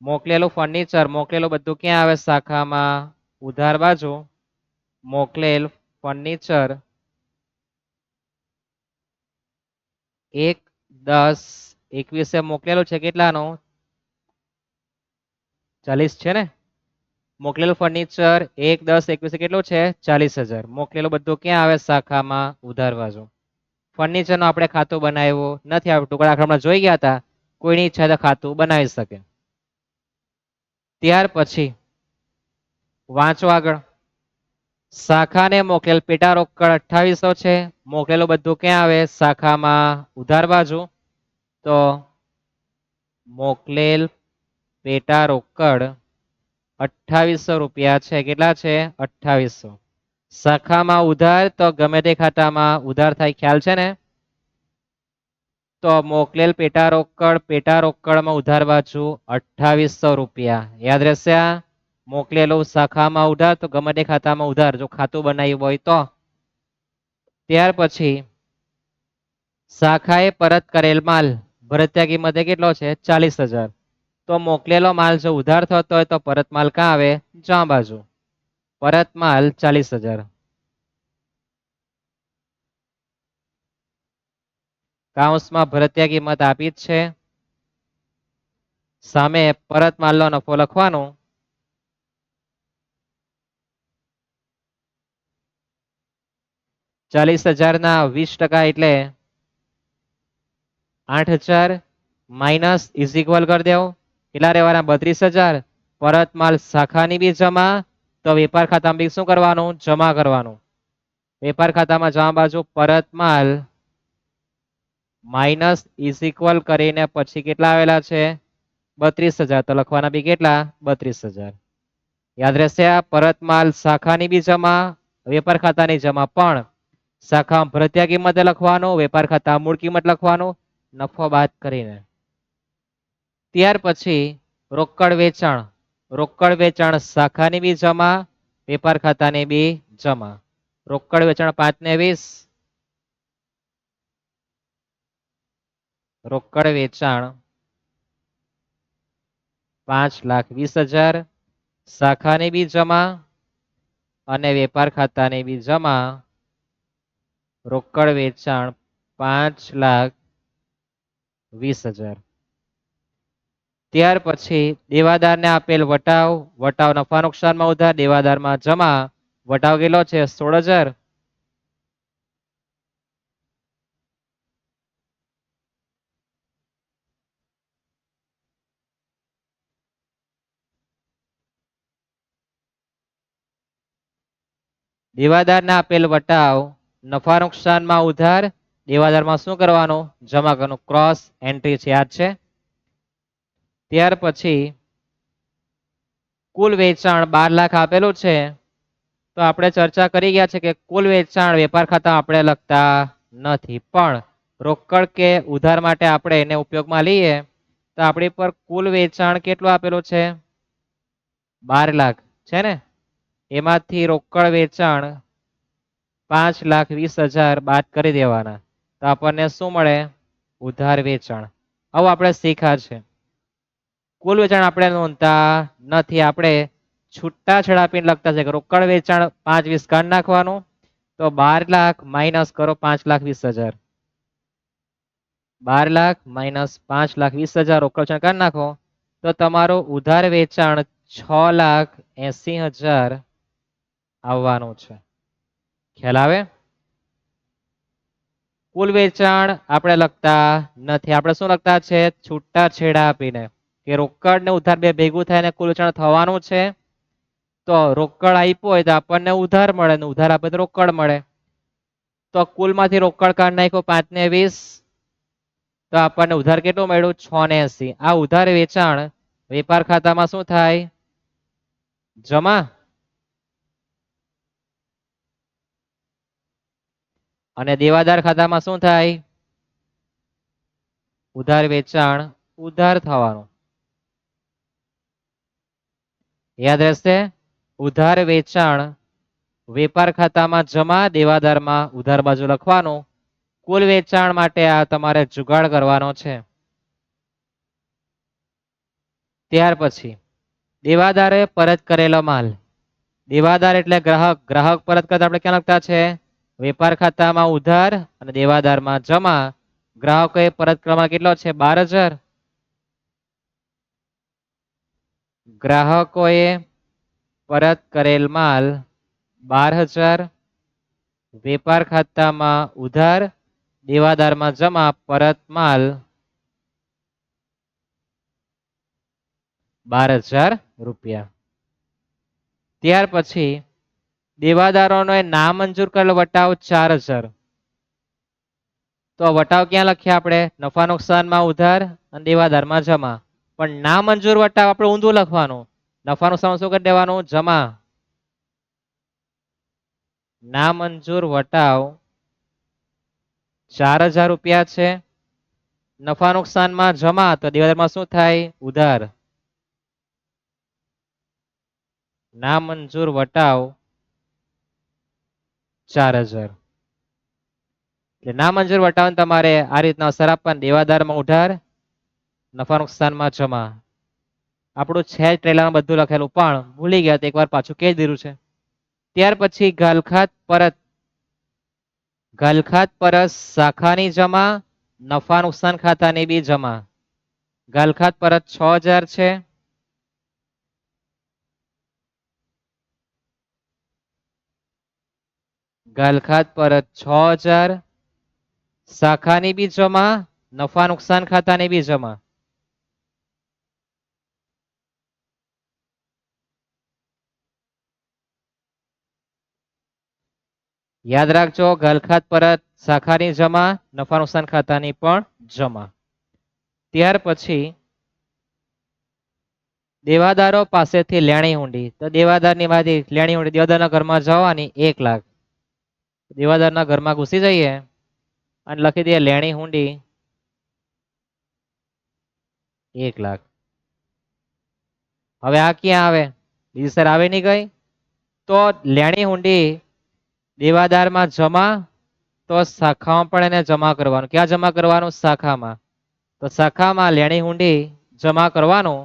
મોકલેલું ફર્નિચર મોકલેલું બધું ક્યાં આવે શાખામાં ઉધાર બાજુ. મોકલેલ ફર્નિચર 1, 10, 21 મોકલેલું છે કેટલાનું 40 છે ને. મોકલેલું ફર્નિચર 1, 10, 21 કેટલું છે 40,000. મોકલેલું બધું ક્યાં આવે શાખામાં ઉધાર બાજુ. ફર્નિચરનું આપણે ખાતું બનાવ્યું નથી આપણે ટુકડા આખરમાં જોઈ ગયા હતા. કોઈની ઈચ્છા તો ખાતું બનાવી શકે. ત્યાર પછી વાંચો આગળ. શાખાને મોકલેલ પેટા રોકડ 2800 છે. મોકલેલું બધું ક્યાં આવે શાખામાં ઉધાર બાજુ. તો મોકલેલ પેટા રોકડ 2800 રૂપિયા છે. કેટલા છે 2800. શાખામાં ઉધાર તો ગમે તે ખાતામાં ઉધાર થાય ખ્યાલ છે ને. તો મોકલેલ પેટા રોકડમાં ઉધાર બાજુ 2800 રૂપિયા યાદ રહેશે. આ મોકલેલું શાખામાં ઉધાર તો ગમે તે ખાતામાં ઉધાર જો ખાતું બનાવ્યું હોય તો. ત્યાર પછી શાખાએ પરત કરેલ માલ ભરતિયા કિંમતે કેટલો છે 40,000. તો મોકલેલો માલ જો ઉધાર થતો હોય તો પરત માલ ક્યાં આવે જમા બાજુ. પરત માલ 40,000. કાઉન્સમાં ભરતિયા કિંમત આપી જ છે. સામે પરત માલનો નફો લખવાનો. ₹40,000 ના 20% એટલે 8,000 માઇનસ ઇઝ ઇક્વલ કરી દેવો. કેટલા રહેવાના 32,000. પરત માલ શાખાની બી જમા તો વેપાર ખાતામાં બી શું કરવાનું જમા કરવાનું. વેપાર ખાતામાં જમા બાજુ પરત માલ માઇનસ ઇઝ ઇક્વલ કરીને પછી કેટલા આવેલા છે 32,000, તો લખવાના બી કેટલા 32,000. યાદ રહેશે આ પરત માલ શાખાની બી જમા વેપાર ખાતાની જમા, પણ શાખા ભરતિયા કિંમતે લખવાનું, વેપાર ખાતા મૂળ કિંમત લખવાનું નફો બાદ કરીને. ત્યાર પછી રોકડ વેચાણ શાખાની બી જમા વેપાર ખાતાની બી જમા. રોકડ વેચાણ 5 ને 20, રોકડ વેચાણ 5,20,000 શાખાની બી જમા અને વેપાર ખાતાની બી જમા. રોકડ વેચાણ 5,20,000. ત્યાર પછી દેવાદારને આપેલ વટાવ નફા નુકસાનમાં ઉધાર, દેવાદારમાં જમા. વટાવ કેટલો છે 16,000. દેવાદારને આપેલ વટાવ નફા નુકસાનમાં ઉધાર, દેવાદારમાં શું કરવાનું જમા કરવાનું, ક્રોસ એન્ટ્રી છે યાદ છે. ત્યાર પછી કુલ વેચાણ 12 લાખ આપેલું છે, તો આપણે ચર્ચા કરી ગયા છે કે કુલ વેચાણ વેપાર ખાતા આપણે લખતા નથી, પણ રોકડ કે ઉધાર માટે આપણે એને ઉપયોગમાં લઈએ તો આપણી પર કુલ વેચાણ કેટલું આપેલું છે 12 લાખ છે ને, એમાંથી રોકડ વેચાણ 5,20,000 બાદ કરી દેવાના, તો આપણને શું મળે ઉધાર વેચાણ. હવે આપણે શીખ્યા છે કુલ વેચાણ આપણે નોંધતા નથી, આપણે છૂટા છેડા આપીને લખતા છે કે રોકડ વેચાણ 5,20 કાઢી નાખવાનું, તો 12 લાખ માઇનસ કરો 5,20,000, 12 લાખ માઇનસ 5,20,000 રોકડ વેચાણ કાઢી નાખો તો તમારું ઉધાર વેચાણ 6,80,000 આવવાનું છે. ખ્યાલ આવે? કુલ વેચાણ આપણે લખતા નથી, આપણે શું લખતા છે છૂટા છેડા આપીને કે રોકડ ને ઉધાર બે ભેગું થાય ને કુલ વેચાણ થવાનું છે, તો રોકડ આપ્યો હોય તો આપણને ઉધાર મળે ને ઉધાર આપે તો રોકડ મળે, તો કુલમાંથી રોકડ કાઢી નાખ્યો 5 ને 20, તો આપણને ઉધાર કેટલું મળ્યું 6,80. આ ઉધાર વેચાણ વેપાર ખાતામાં શું થાય જમા, અને દેવાદાર ખાતામાં શું થાય ઉધાર વેચાણ ઉધાર થવાનું. યાદ રહેશે ઉધાર વેચાણ વેપાર ખાતામાં જમા, દેવાદારમાં ઉધાર બાજુ લખવાનું. કુલ વેચાણ માટે આ તમારે જુગાડ કરવાનો છે. ત્યાર પછી દેવાદારે પરત કરેલો માલ, દેવાદાર એટલે ગ્રાહક, ગ્રાહક પરત કરતા આપણે ક્યાં લખતા છે વેપાર ખાતામાં ઉધાર અને દેવાદારમાં જમા. ગ્રાહકોએ પરત કરવામાં કેટલો છે 12,000, ગ્રાહકોએ પરત કરેલ માલ 12,000, વેપાર ખાતામાં ઉધાર, દેવાદારમાં જમા, પરત માલ 12,000 રૂપિયા. ત્યાર પછી દેવાદારોનો નામંજૂર કરેલો વટાવ 4,000, તો વટાવ ક્યાં લખીએ આપણે નફા નુકસાનમાં ઉધાર અને દેવાદારમાં જમા, પણ નામંજૂર વટાવ આપણે ઊંધું લખવાનું, નફા નુકસાન શું કરી દેવાનું જમા, નામંજૂર વટાવ 4,000 રૂપિયા છે, નફા નુકસાનમાં જમા તો દેવાદારમાં શું થાય ઉધાર, નામંજૂર વટાવ 4,000. એટલે નામંજૂર વટાવ તમારે આ રીતના અસર આપવાની, દેવાદારમાં ઉધાર નફા નુકસાનમાં જમા. આપણું છે ટ્રેલરમાં બધું લખેલું પણ ભૂલી ગયા તો એકવાર પાછું કહી દીધું છે. ત્યાર પછી ગાલખાત પરત શાખાની જમા, નફા નુકસાન ખાતાની બી જમા. ગાલખાત પરત 6,000 છે, ગાલખાત પરત 6,000 શાખાની બી જમા, નફા નુકસાન ખાતાની બી જમા. યાદ રાખજો, ગલખાત પરત શાખાની જમા, નફા નુકસાન ખાતાની પણ જમા. ત્યાર પછી દેવાદારો પાસેથી લેણી હુંડી. તો દેવાદારની માંથી લેણી હુંડી દેવાદારના ઘરમાં જવાની 1 લાખ. દેવાદારના ઘરમાં ઘૂસી જઈએ અને લખી દઈએ લેણી હુંડી 1 લાખ. હવે આ ક્યાં આવે? બીજી સર આવે નહીં ગઈ. તો લેણી હુંડી દેવાદારમાં જમા, તો શાખામાં પણ એને જમા કરવાનું. ક્યાં જમા કરવાનું? શાખામાં. તો શાખામાં લેણી હુંડી જમા કરવાનું.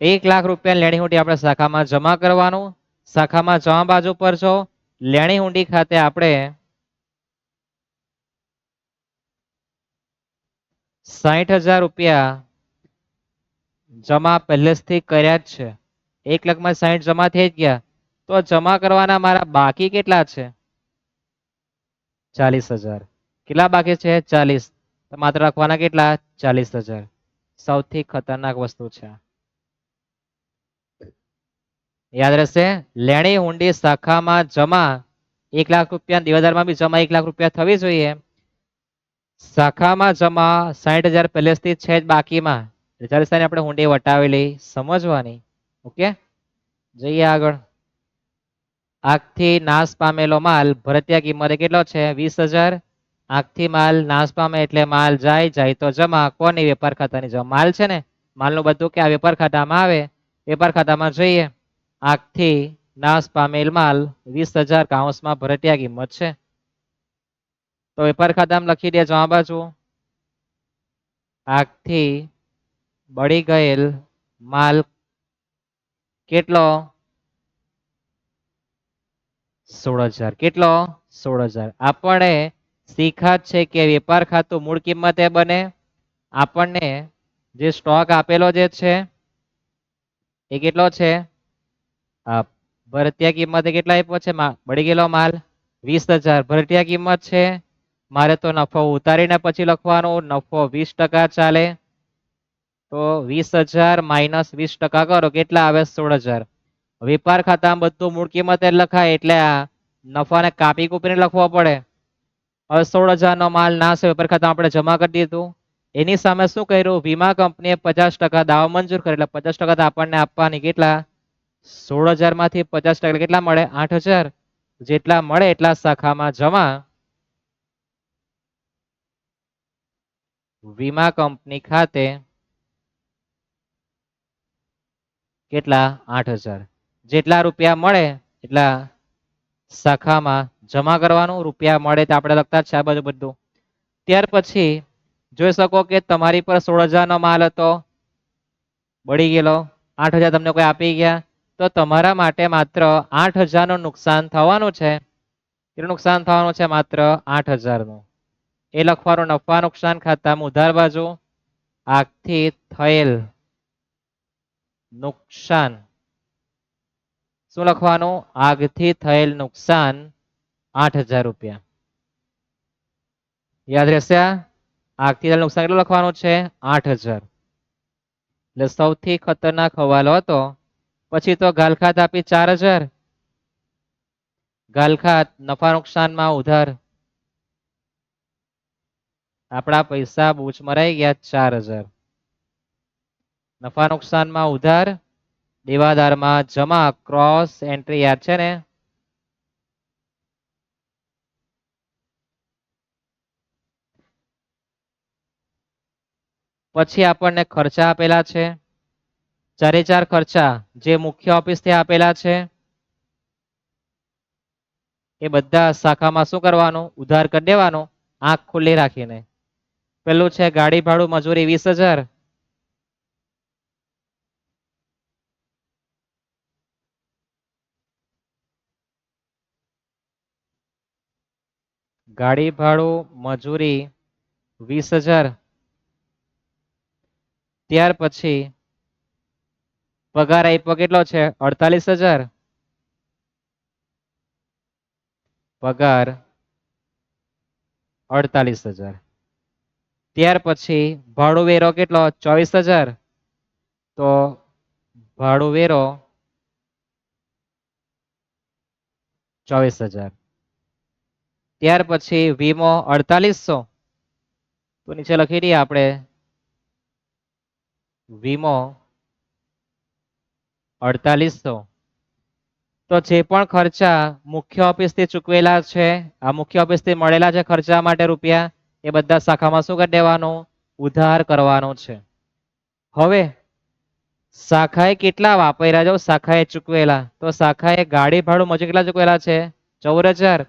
₹1,00,000 લેણી હુંડી આપણે શાખામાં જમા કરવાનું. શાખામાં જમા બાજુ પર છો, લેણી હુંડી ખાતે આપણે 60,000 રૂપિયા જમા પહેલેથી કર્યા જ છે. 1,00,000 માં 60 જમા થઈ જ ગયા. તો જમા કરવાના મારા બાકી કેટલા છે? 40,000. કેટલા બાકી છે? 40. તો માત્ર રાખવાના કેટલા? 40,000. સૌથી ખતરનાક વસ્તુ છે. યાદ રહેશે, લેણી હુંડી શાખામાં જમા 1,00,000 રૂપિયા, દેવાદારમાં બી જમા 1,00,000 રૂપિયા થવી જોઈએ. શાખામાં જમા 60,000 પહેલેથી છે જ બાકીમાં. 40,000 આપણે હુંડી વટાવેલી સમજવાની. ઓકે, જઈએ આગળ. આગથી નાશ પામેલો માલ ભરતિયા કિંમતે કેટલો છે? 20,000. આગથી માલ નાશ પામે એટલે માલ જાય તો જમા. કોની? વેપાર ખાતાની જમા. માલ છે ને, માલનું બધું કે આ વેપાર ખાતામાં આવે. વેપાર ખાતામાં જોઈએ. આગથી નાશ પામેલ માલ 20,000 કાઉન્સમાં ભરતિયા કિંમત છે. તો વેપાર ખાતામાં લખી દે જમા બાજુ. આગથી બળી ગયેલ માલ કેટલો? 16,000. કેટલો? 16,000. આપણે શીખા છે કે વેપાર ખાતું મૂળ કિંમતે બને. આપણને જે સ્ટોક આપેલો જે છે એ કેટલો છે? ભરતિયા કિંમતે કેટલા આપ્યો છે? બળી ગયેલો માલ 20,000 ભરતિયા કિંમત છે. મારે તો નફો ઉતારીને પછી લખવાનો. નફો 20% ચાલે. તો 20,000 માઇનસ 20% કરો, કેટલા આવે? 16,000. વેપાર ખાતામાં બધું મૂળ કિંમતે લખાય એટલે આ નફાને કાપી કૂપીને લખવો પડે. હવે 16,000 નો માલ નાશ વેપાર ખાતામાં આપણે જમા કરી દીધું. એની સામે શું કર્યું? વીમા કંપનીએ 50% દાવો મંજૂર કર્યો એટલે 50% આપણને આપવાની. કેટલા? 16,000 માંથી 50% કેટલા મળે? 8,000. જેટલા મળે એટલા શાખામાં જમા. વીમા કંપની ખાતે કેટલા? 8,000. જેટલા રૂપિયા મળે એટલા શાખામાં જમા કરવાનું. રૂપિયા મળે તો આપણે લખતા જ છે આ બાજુ બધું. ત્યાર પછી જોઈ શકો કે તમારી પર 16,000 નો માલ હતો, બળી ગયેલો. 8,000 તમને કોઈ આપી ગયા. તો તમારા માટે માત્ર 8,000 નું નુકસાન થવાનું છે. કેટલું નુકસાન થવાનું છે? માત્ર 8,000 નું. એ લખવાનું નફા નુકસાન ખાતામાં ઉધાર બાજુ. આગથી થયેલ નુકસાન શું લખવાનું? આગથી થયેલ નુકસાન 8,000 રૂપિયા. યાદ રહેશે? આગથી થયેલ નુકસાન કેટલું લખવાનું છે? 8,000. એટલે સૌથી ખતરનાક હવાલો હતો. પછી તો ગાલખાત આપી 4,000. ગાલખાત નફા નુકસાનમાં ઉધાર. આપણા પૈસા બૂચ મરાઈ ગયા 4,000. નફા નુકસાનમાં ઉધાર, દેવાદારમાં જમા. ક્રોસ એન્ટ્રી યાદ છે ને? પછી આપણને ખર્ચા આપેલા છે. 4 ખર્ચા જે મુખ્ય ઓફિસ થી આપેલા છે એ બધા શાખામાં શું કરવાનું? ઉધાર કરી દેવાનું, આંખ ખુલ્લી રાખીને. પેલું છે ગાડી ભાડું મજૂરી 20,000. ગાડી ભાડું મજૂરી 20,000. ત્યાર પછી પગાર આપ્યો કેટલો છે? 48,000. પગાર 48,000. ત્યાર પછી ભાડું વેરો કેટલો? 24,000. તો ભાડું વેરો 24,000. ત્યાર પછી વીમો 4800. તો નીચે લખી દઈએ આપણે વીમો 4800. તો જે પણ ખર્ચા મુખ્ય ઓફિસ થી ચૂકવેલા છે, આ મુખ્ય ઓફિસ થી મળેલા છે ખર્ચા માટે રૂપિયા, એ બધા શાખામાં શું કરી દેવાનું? ઉધાર કરવાનો છે. હવે શાખાએ કેટલા વાપર્યા? જો શાખાએ ચૂકવેલા, તો શાખાએ ગાડી ભાડું મજૂરી કેટલા ચૂકવેલા છે? 14,000.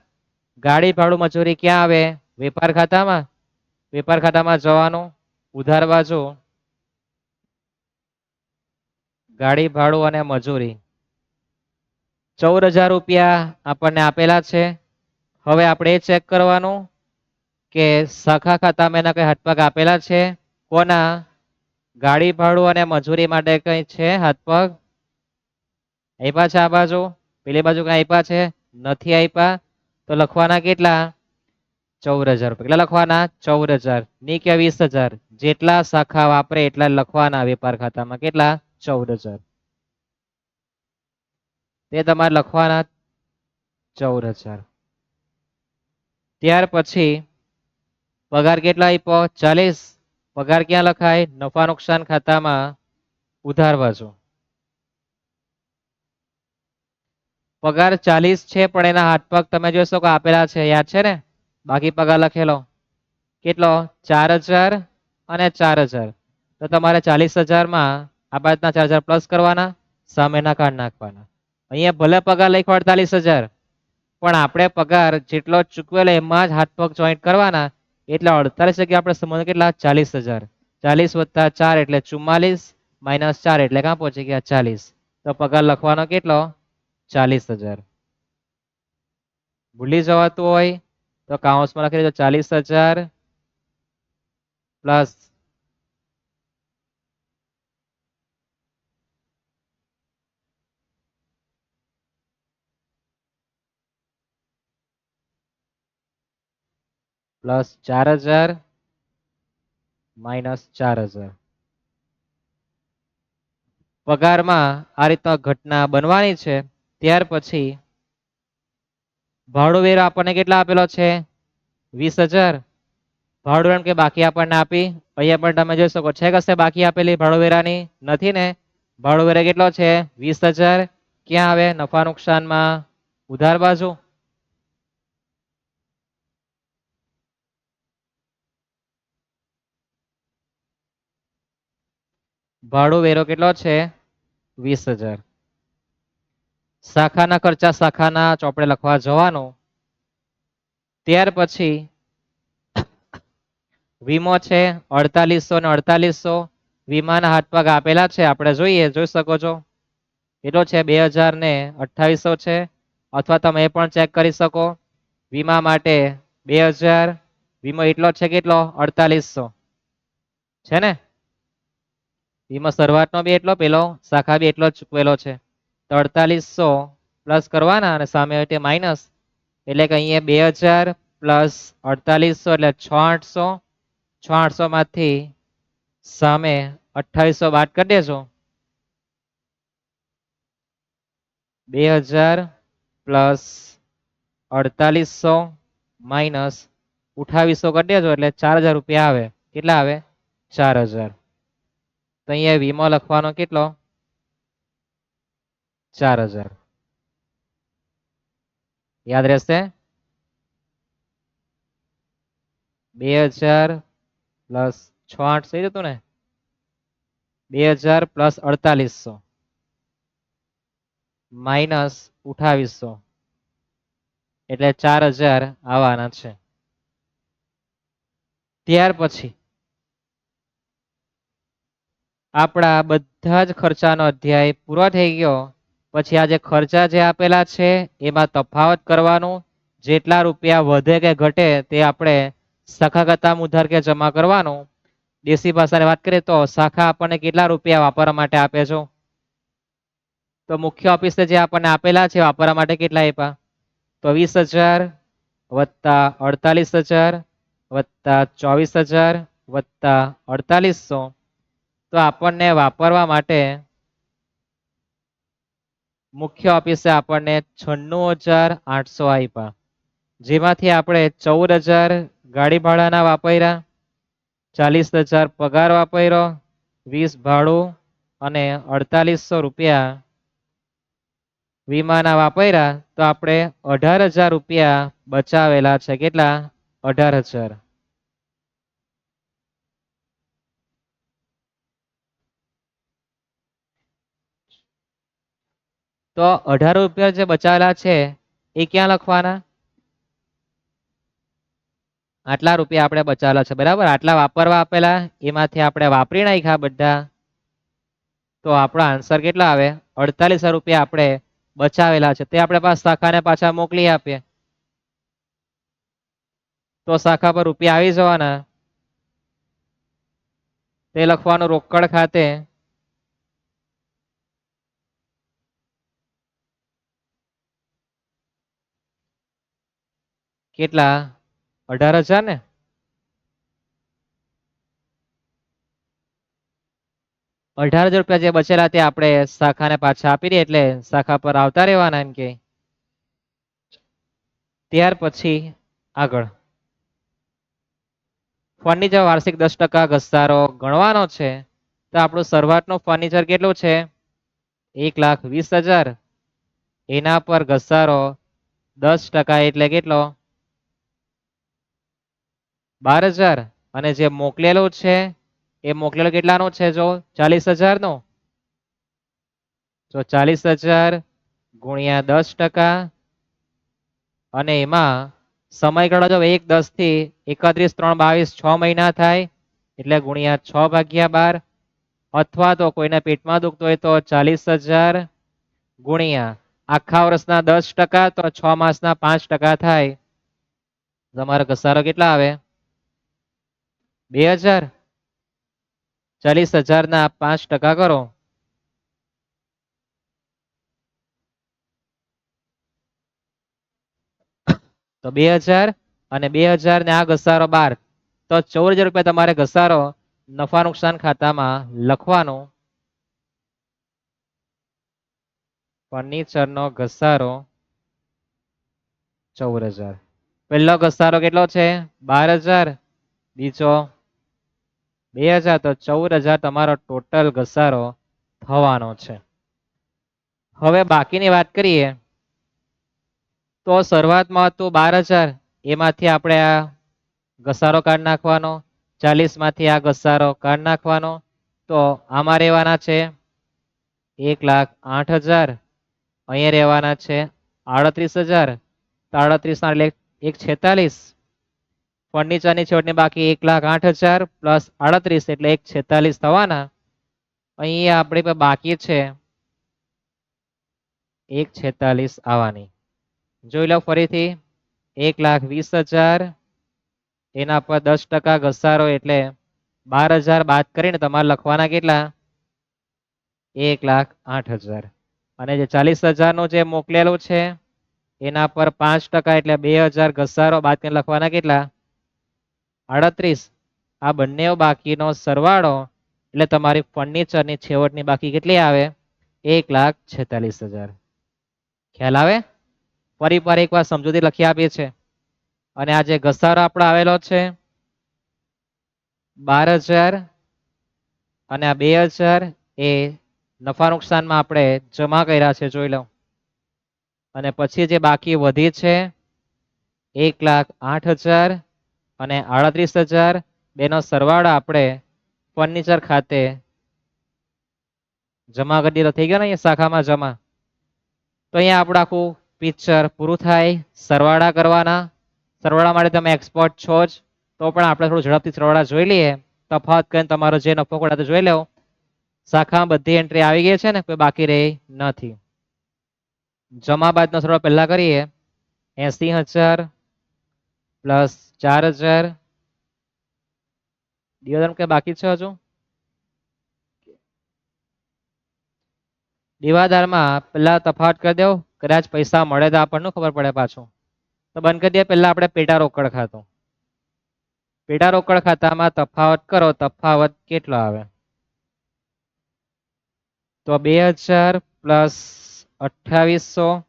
ગાડી ભાડું મજૂરી ક્યાં આવે? વેપાર ખાતામાં. વેપાર ખાતામાં જવાનું, ઉધાર બાજુ ગાડી ભાડું અને મજૂરી 14,000 રૂપિયા આપણને આપેલા છે. હવે આપણે એ ચેક કરવાનું કે શાખા ખાતામાં એના કઈ હાથપગ આપેલા છે? કોના? ગાડી ભાડું અને મજૂરી માટે કઈ છે હાથપગ? આપ્યા છે આ બાજુ? પેલી બાજુ કઈ આપ્યા છે? નથી આપ્યા. તો લખવાના કેટલા? 14,000 રૂપિયા. કેટલા લખવાના? 14,000 ની કે 20,000. જેટલા શાખા વાપરે એટલા લખવાના વેપાર ખાતામાં. કેટલા? 14,000. તે તમારે લખવાના 14,000. ત્યાર પછી પગાર કેટલા આપ્યો? 40. પગાર ક્યાં લખાય? નફા નુકસાન ખાતામાં, ઉધાર બાજુ. પગાર 40 છે, પણ એના હાથપગ તમે જોઈ શકો આપેલા છે, યાદ છે ને? બાકી પગાર લખેલો કેટલો? 4,000 અને 4,000. તો તમારે 40,000 માં આ બાજુના 4,000 પ્લસ કરવાના, સામેના કાઢ નાખવાના. અહીંયા ભલે પગાર લખ્યો 48,000, પણ આપણે પગાર જેટલો ચૂકવેલો એમાં જ હાથપગ જોઈન્ટ કરવાના. એટલે 48 જગ્યા આપણે સમજ કેટલા? 40,000. 40 વત્તા 4 એટલે 44, માઇનસ 4 એટલે ક્યાં પહોંચી ગયા? 40. તો પગાર લખવાનો કેટલો? 40,000. ભૂલી જવાતું હોય તો કાઉન્સમાં લખી દેજો 40,000 પ્લસ પ્લસ 4,000 માઇનસ 4,000. પગારમાં આ રીતના ઘટના બનવાની છે. ત્યાર પછી ભાડું વેરો આપણને કેટલા આપેલો છે? 20,000. ભાડું એમ કે બાકી આપણને આપી. અહીંયા પણ તમે જોઈ શકો છે કશે બાકી આપેલી ભાડું વેરાની? નથી ને. ભાડું વેરા કેટલો છે? 20,000. ક્યાં આવે? નફા નુકસાનમાં, ઉધાર બાજુ. ભાડું વેરો કેટલો છે? 20,000. શાખાના ખર્ચા શાખાના ચોપડે લખવા જવાનું. ત્યાર પછી વીમો છે 4800 ને 4800. વીમાના હાથપગ આપેલા છે, આપણે જોઈએ, જોઈ શકો છો. કેટલો છે? 2,000 ને 2800 છે. અથવા તમે એ પણ ચેક કરી શકો. વીમા માટે 2,000, વીમો એટલો છે કેટલો? 4800 છે ને. વીમો શરૂઆતનો બી એટલો, પેલો શાખા બી એટલો જ ચૂકવેલો છે. તો 4800 પ્લસ કરવાના અને સામે માઇનસ, એટલે કે અહીંયા 2,000 પ્લસ 4800 એટલે 6,800. 6,800 માંથી સામે 2800 બાદ કરી દેજો. 2,000 પ્લસ 4800 માઇનસ 2800 કરી દેજો એટલે 4,000 રૂપિયા આવે. કેટલા આવે? 4,000. તો અહીંયા વીમો લખવાનો કેટલો? 4,000. યાદ રહેશે? 2,000 પ્લસ 6,800 થઈ જતું ને? 2,000 પ્લસ 4800 માઇનસ 2800 એટલે 4,000 આવવાના છે. ત્યાર પછી આપણા બધા જ ખર્ચાનો અધ્યાય પૂરો થઈ ગયો. પછી આ જે ખર્ચા જે આપેલા છે એમાં તફાવત કરવાનું. જેટલા રૂપિયા વધે કે ઘટે તે આપણે શાખા ખાતામાં ઉધાર કે જમા કરવાનું. દેશી ભાષાની વાત કરીએ તો શાખા આપણને કેટલા રૂપિયા વાપરવા માટે આપે છે? તો મુખ્ય ઓફિસે જે આપણને આપેલા છે વાપરવા માટે કેટલા આપ્યા? તો 20,000 વત્તા 48,000 વત્તા 24,000 વત્તા 4800. તો આપણને વાપરવા માટે મુખ્ય ઓફિસે આપણને 96,800 આપ્યા, જેમાંથી આપણે 14,000 ગાડી ભાડાના વાપર્યા, 40,000 પગાર વાપર્યો, 20 ભાડું અને 4800 રૂપિયા વીમાના વાપર્યા. તો આપણે 18,000 રૂપિયા બચાવેલા છે. કેટલા? 18,000. તો 18 રૂપિયા જે બચાવેલા છે એ ક્યાં લખવાના? આટલા રૂપિયા આપણે બચાવેલા છે, બરાબર. આટલા વાપરવા આપેલા, એમાંથી આપણે વાપરી નાખ્યા બધા, તો આપણો આન્સર કેટલા આવે? 48,000 રૂપિયા આપણે બચાવેલા છે. તે આપણે પાછા શાખાને પાછા મોકલી આપીએ તો શાખા પર રૂપિયા આવી જવાના. તે લખવાનું રોકડ ખાતે કેટલા? 18,000 ને? ₹18,000 જે બચેલા તે આપણે શાખાને પાછા આપી દઈએ, એટલે શાખા પર આવતા રહેવાના એમ કે. ત્યાર પછી આગળ ફર્નિચર વાર્ષિક 10% ઘસારો ગણવાનો છે. તો આપણું શરૂઆતનું ફર્નિચર કેટલું છે? 1,20,000. એના પર ઘસારો 10% એટલે કેટલો? 12,000. અને જે મોકલેલું છે એ મોકલેલું કેટલાનું છે? જો 40,000 નું. તો 40,000 ગુણ્યા 10%, અને એમાં સમયગાળો જો 1-10 થી 31-3-22 6 મહિના થાય, એટલે ગુણ્યા 6/12. અથવા તો કોઈને પેટમાં દુખતું હોય તો 40,000 ગુણ્યા આખા વર્ષના 10%, તો 6 માસના 5% થાય. તમારો ઘસારો કેટલા આવે? 2,000. 40,000 ના 5% કરો તો 2,000, અને 2,000 ને આ ઘસારો 12, તો 14,000 રૂપિયા તમારે ઘસારો નફા નુકસાન ખાતામાં લખવાનો. ફર્નિચર નો ઘસારો 14,000. પહેલો ઘસારો કેટલો છે? 12,000. બીજો 2,000. તો 14,000 તમારો ટોટલ ઘસારો થવાનો છે. હવે બાકીની વાત કરીએ તો શરૂઆતમાં હતું 12,000, એમાંથી આપણે આ ઘસારો કાઢી નાખવાનો. 40 માંથી આ ઘસારો કાઢી નાખવાનો. તો આમાં રહેવાના છે 1,08,000. અહીંયા રહેવાના છે 38,000. 38 એટલે 1,46. ફર્નિચરની છેવટની બાકી 1,08,000 પ્લસ 38 એટલે 1,46 થવાના. અહીંયા આપણી પાસે બાકી છે 1,46 આવવાની. જોઈ લો ફરીથી, 1,20,000 એના પર 10% ઘસારો એટલે 12,000 બાદ કરીને તમારે લખવાના કેટલા? 1,08,000. અને જે 40,000 નું જે મોકલેલું છે એના પર 5% એટલે 2,000 ઘસારો બાદ કરીને લખવાના કેટલા? 38. આ બંને બાકીનો સરવાળો એટલે તમારી ફર્નિચરની છેવટની બાકી કેટલી આવે? 1,46,000. ખ્યાલ આવે? ફરી એકવાર સમજૂતી લખી આપીએ છે. અને આ જે ઘસારો આપણો આવેલો છે 12,000, અને આ 2,000 એ નફા નુકસાનમાં આપણે જમા કર્યા છે, જોઈ લો. અને પછી જે બાકી વધી છે 1,08,000 અને 38,000, બેનો સરવાળો આપણે ફર્નિચર ખાતે જમા કરી દીધો. થઈ ગયો ને અહીંયા શાખામાં જમા. તો અહીંયા આપણે આખું પિક્ચર પૂરું થાય. સરવાળા કરવાના. સરવાળા માટે તમે એક્સપર્ટ છો જ, તો પણ આપણે થોડું ઝડપથી સરવાળા જોઈ લઈએ. તફાવત કરીને તમારો જે નફો ખોટ જોઈ લો. શાખામાં બધી એન્ટ્રી આવી ગઈ છે ને, કોઈ બાકી રહી નથી. જમા બાદનો સરવાળો પહેલા કરીએ. 80,000 પ્લસ 4,000. દિવાદાન કે બાકી છે હજુ? દીવાદારમાં પેલા તફાવત કરી દો, કદાચ પૈસા મળે તો આપણને ખબર પડે પાછું. તો બંધ કરી દઈએ પહેલા આપણે પેટા રોકડ ખાતું. પેટા રોકડ ખાતામાં તફાવત કરો, તફાવત કેટલો આવે? તો 2000 પ્લસ 2800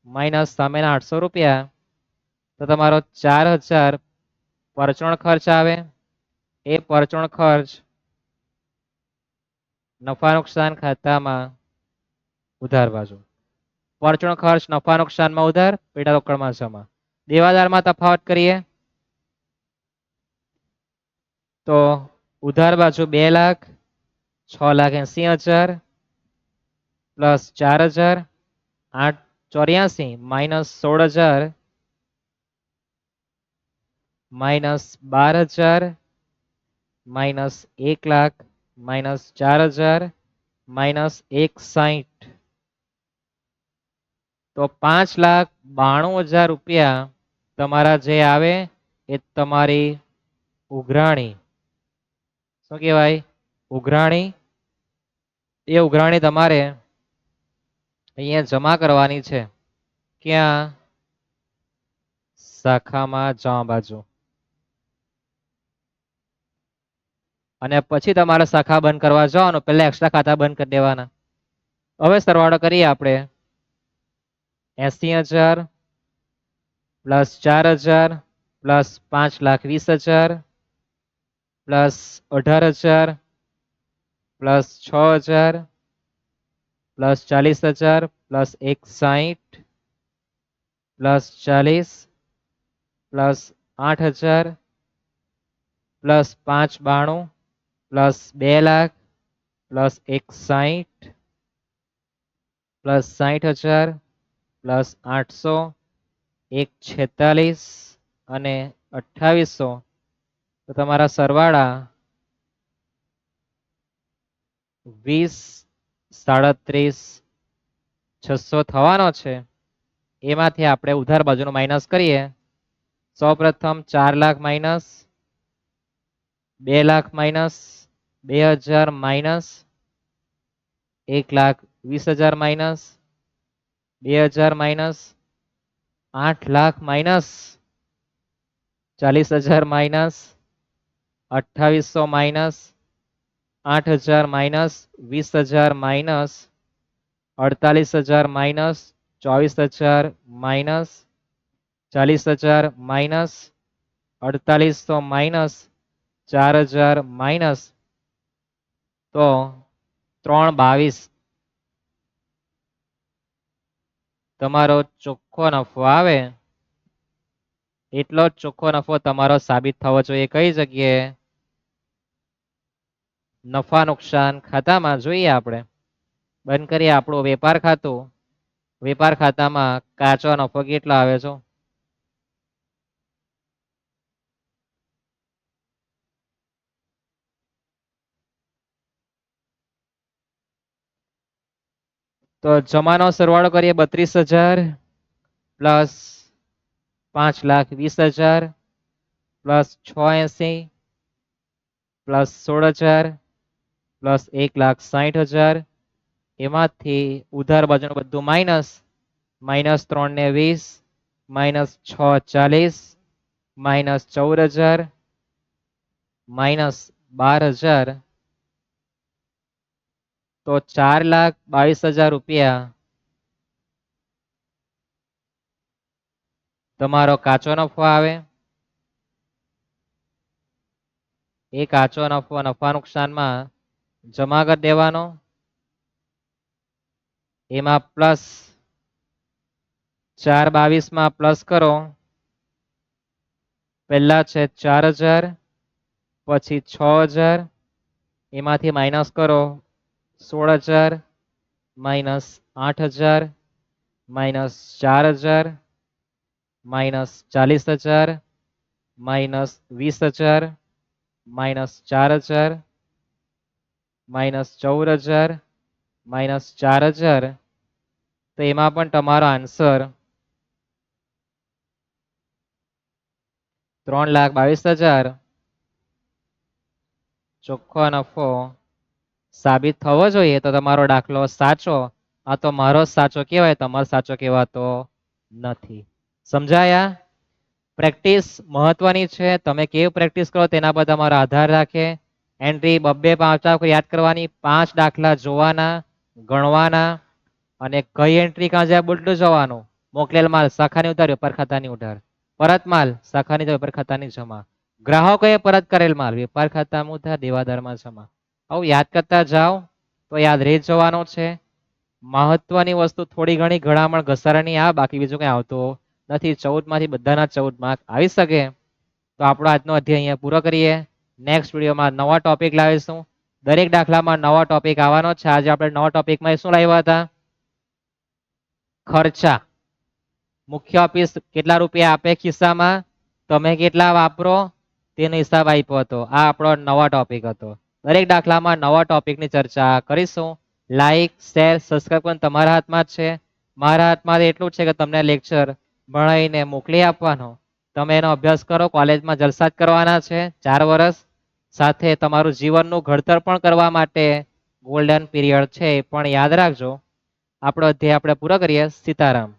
માઇનસ સામેના 800 રૂપિયા, તો તમારો 4000 પરચુરણ ખર્ચ આવે. એ પરચુરણ ખર્ચ નફા નુકસાન ખાતામાં ઉધાર બાજુ. પરચુરણ ખર્ચ નફા નુકસાનમાં ઉધાર, પેટા રોકડમાં જમા. દેવાદારમાં તફાવત કરીએ તો ઉધાર બાજુ 2 lakh, 6,80,000 plus 4,000, 884 minus 16,000 minus 12,000 minus 1 lakh minus 4,000 minus 160, તો 5,92,000 રૂપિયા તમારા જે આવે એ તમારી ઉઘરાણી. શું કહેવાય? ઉઘરાણી. એ ઉઘરાણી તમારે અહીંયા જમા કરવાની છે. ક્યાં? શાખામાં જમા બાજુ. અને પછી તમારે શાખા બંધ કરવા જવાનું, પહેલા એક્સ્ટ્રા ખાતા બંધ કરી દેવાના. હવે સરવાળો કરીએ આપણે. 80,000 plus 4,000 plus 5,20,000 plus 18,000 plus 6,000 plus 40,000 plus 160 plus 40 plus 8,000 plus 592 plus 2 lakh plus 160 plus 60,000 plus 800, 146 અને 2800, તો તમારા સરવાળા 20,37,600 થવાનો છે. એમાંથી આપણે ઉધાર બાજુનું માઇનસ કરીએ. સૌપ્રથમ 4 lakh minus, 2 lakh minus, 2,000 minus, 1,20,000 minus, 2,000 minus, 8 lakh minus, 40,000 minus, 2800 minus, 8,000 minus, 20,000 minus, 48,000 minus, 24,000 minus, 40,000 minus, 4800 minus, 4,000 minus, તો 3,22 તમારો ચોખ્ખો નફો આવે. એટલો જ ચોખ્ખો નફો તમારો સાબિત થવો જોઈએ. કઈ જગ્યાએ? નફા નુકસાન ખાતામાં. જોઈએ આપણે. બંધ કરીએ આપણું વેપાર ખાતું. વેપાર ખાતામાં કાચો નફો કેટલો આવે છે? તો જમાનો સરવાળો કરીએ. 32,000 પ્લસ 5,20,000 પ્લસ 680 પ્લસ 16,000 પ્લસ 1,60,000. એમાંથી ઉધાર બાજુનું બધું માઇનસ. માઇનસ 3 ને 20, માઇનસ 6 40, માઇનસ 14,000, માઇનસ 12,000, તો 4,22,000 રૂપિયા તમારો કાચો નફો આવે. એ કાચો નફો નફા નુકસાનમાં જમા કરી દેવાનો. એમાં પ્લસ 4,22 માં પ્લસ કરો. પહેલા છે 4,000, પછી 6,000, એમાંથી માઇનસ કરો 16,000, minus 8,000, minus 4,000, minus 40,000, minus 20,000, minus 4,000, minus 14,000, minus 4,000. તો એમાં પણ તમારો આન્સર 3,22,000 ચોખ્ખો નફો સાબિત થવો જોઈએ. તો તમારો દાખલો સાચો. આ તો મારો સાચો કહેવાય, તમારો સાચો કહેવાતો નથી. સમજાયા? પ્રેક્ટિસ મહત્વની છે. તમે કેવી પ્રેક્ટિસ કરો તેના પર તમારો આધાર રાખે. એન્ટ્રી 2-2 5 યાદ કરવાની, 5 દાખલા જોવાના, ગણવાના અને કઈ એન્ટ્રી કાં જાય ઉલટું જવાનું. મોકલેલ માલ શાખાની ઉધાર વેપાર ખાતાની ઉધાર, પરત માલ શાખાની ઉધાર વેપાર ખાતાની જમા, ગ્રાહકોએ પરત કરેલ માલ વેપાર ખાતામાં ઉધાર દેવાદારમાં જમા. આવું યાદ કરતા જાઓ તો યાદ રહી જવાનું છે. મહત્વની વસ્તુ થોડી ઘણી ઘડામણ ઘસારાની આ, બાકી બીજું કઈ આવતું નથી. 14 માંથી બધાના 14 માર્ક આવી શકે. તો આપણો આજનો અધ્યાય અહીંયા પૂરો કરીએ. નેક્સ્ટ વિડીયોમાં નવા ટોપિક લાવીશું. દરેક દાખલામાં નવા ટોપિક આવવાનો છે. આજે આપણે નવા ટોપિકમાં શું લાવ્યા હતા? ખર્ચા. મુખ્ય ઓફિસ કેટલા રૂપિયા આપે ખિસ્સામાં, તમે કેટલા વાપરો તેનો હિસાબ આપ્યો હતો. આ આપણો નવા ટોપિક હતો. દરેક દાખલામાં નવા ટોપિકની ચર્ચા કરીશું. લાઈક શેર સબસ્ક્રાઇબ પણ તમારા હાથમાં જ છે. મારા હાથમાં એટલું છે કે તમને લેક્ચર ભણાવીને મોકલી આપવાનો. તમે એનો અભ્યાસ કરો. કોલેજમાં જલસા જ કરવાના છે 4 વર્ષ. સાથે તમારું જીવનનું ઘડતર પણ કરવા માટે ગોલ્ડન પીરિયડ છે એ પણ યાદ રાખજો. આપણો અધ્યાય આપણે પૂરો કરીએ. સીતારામ.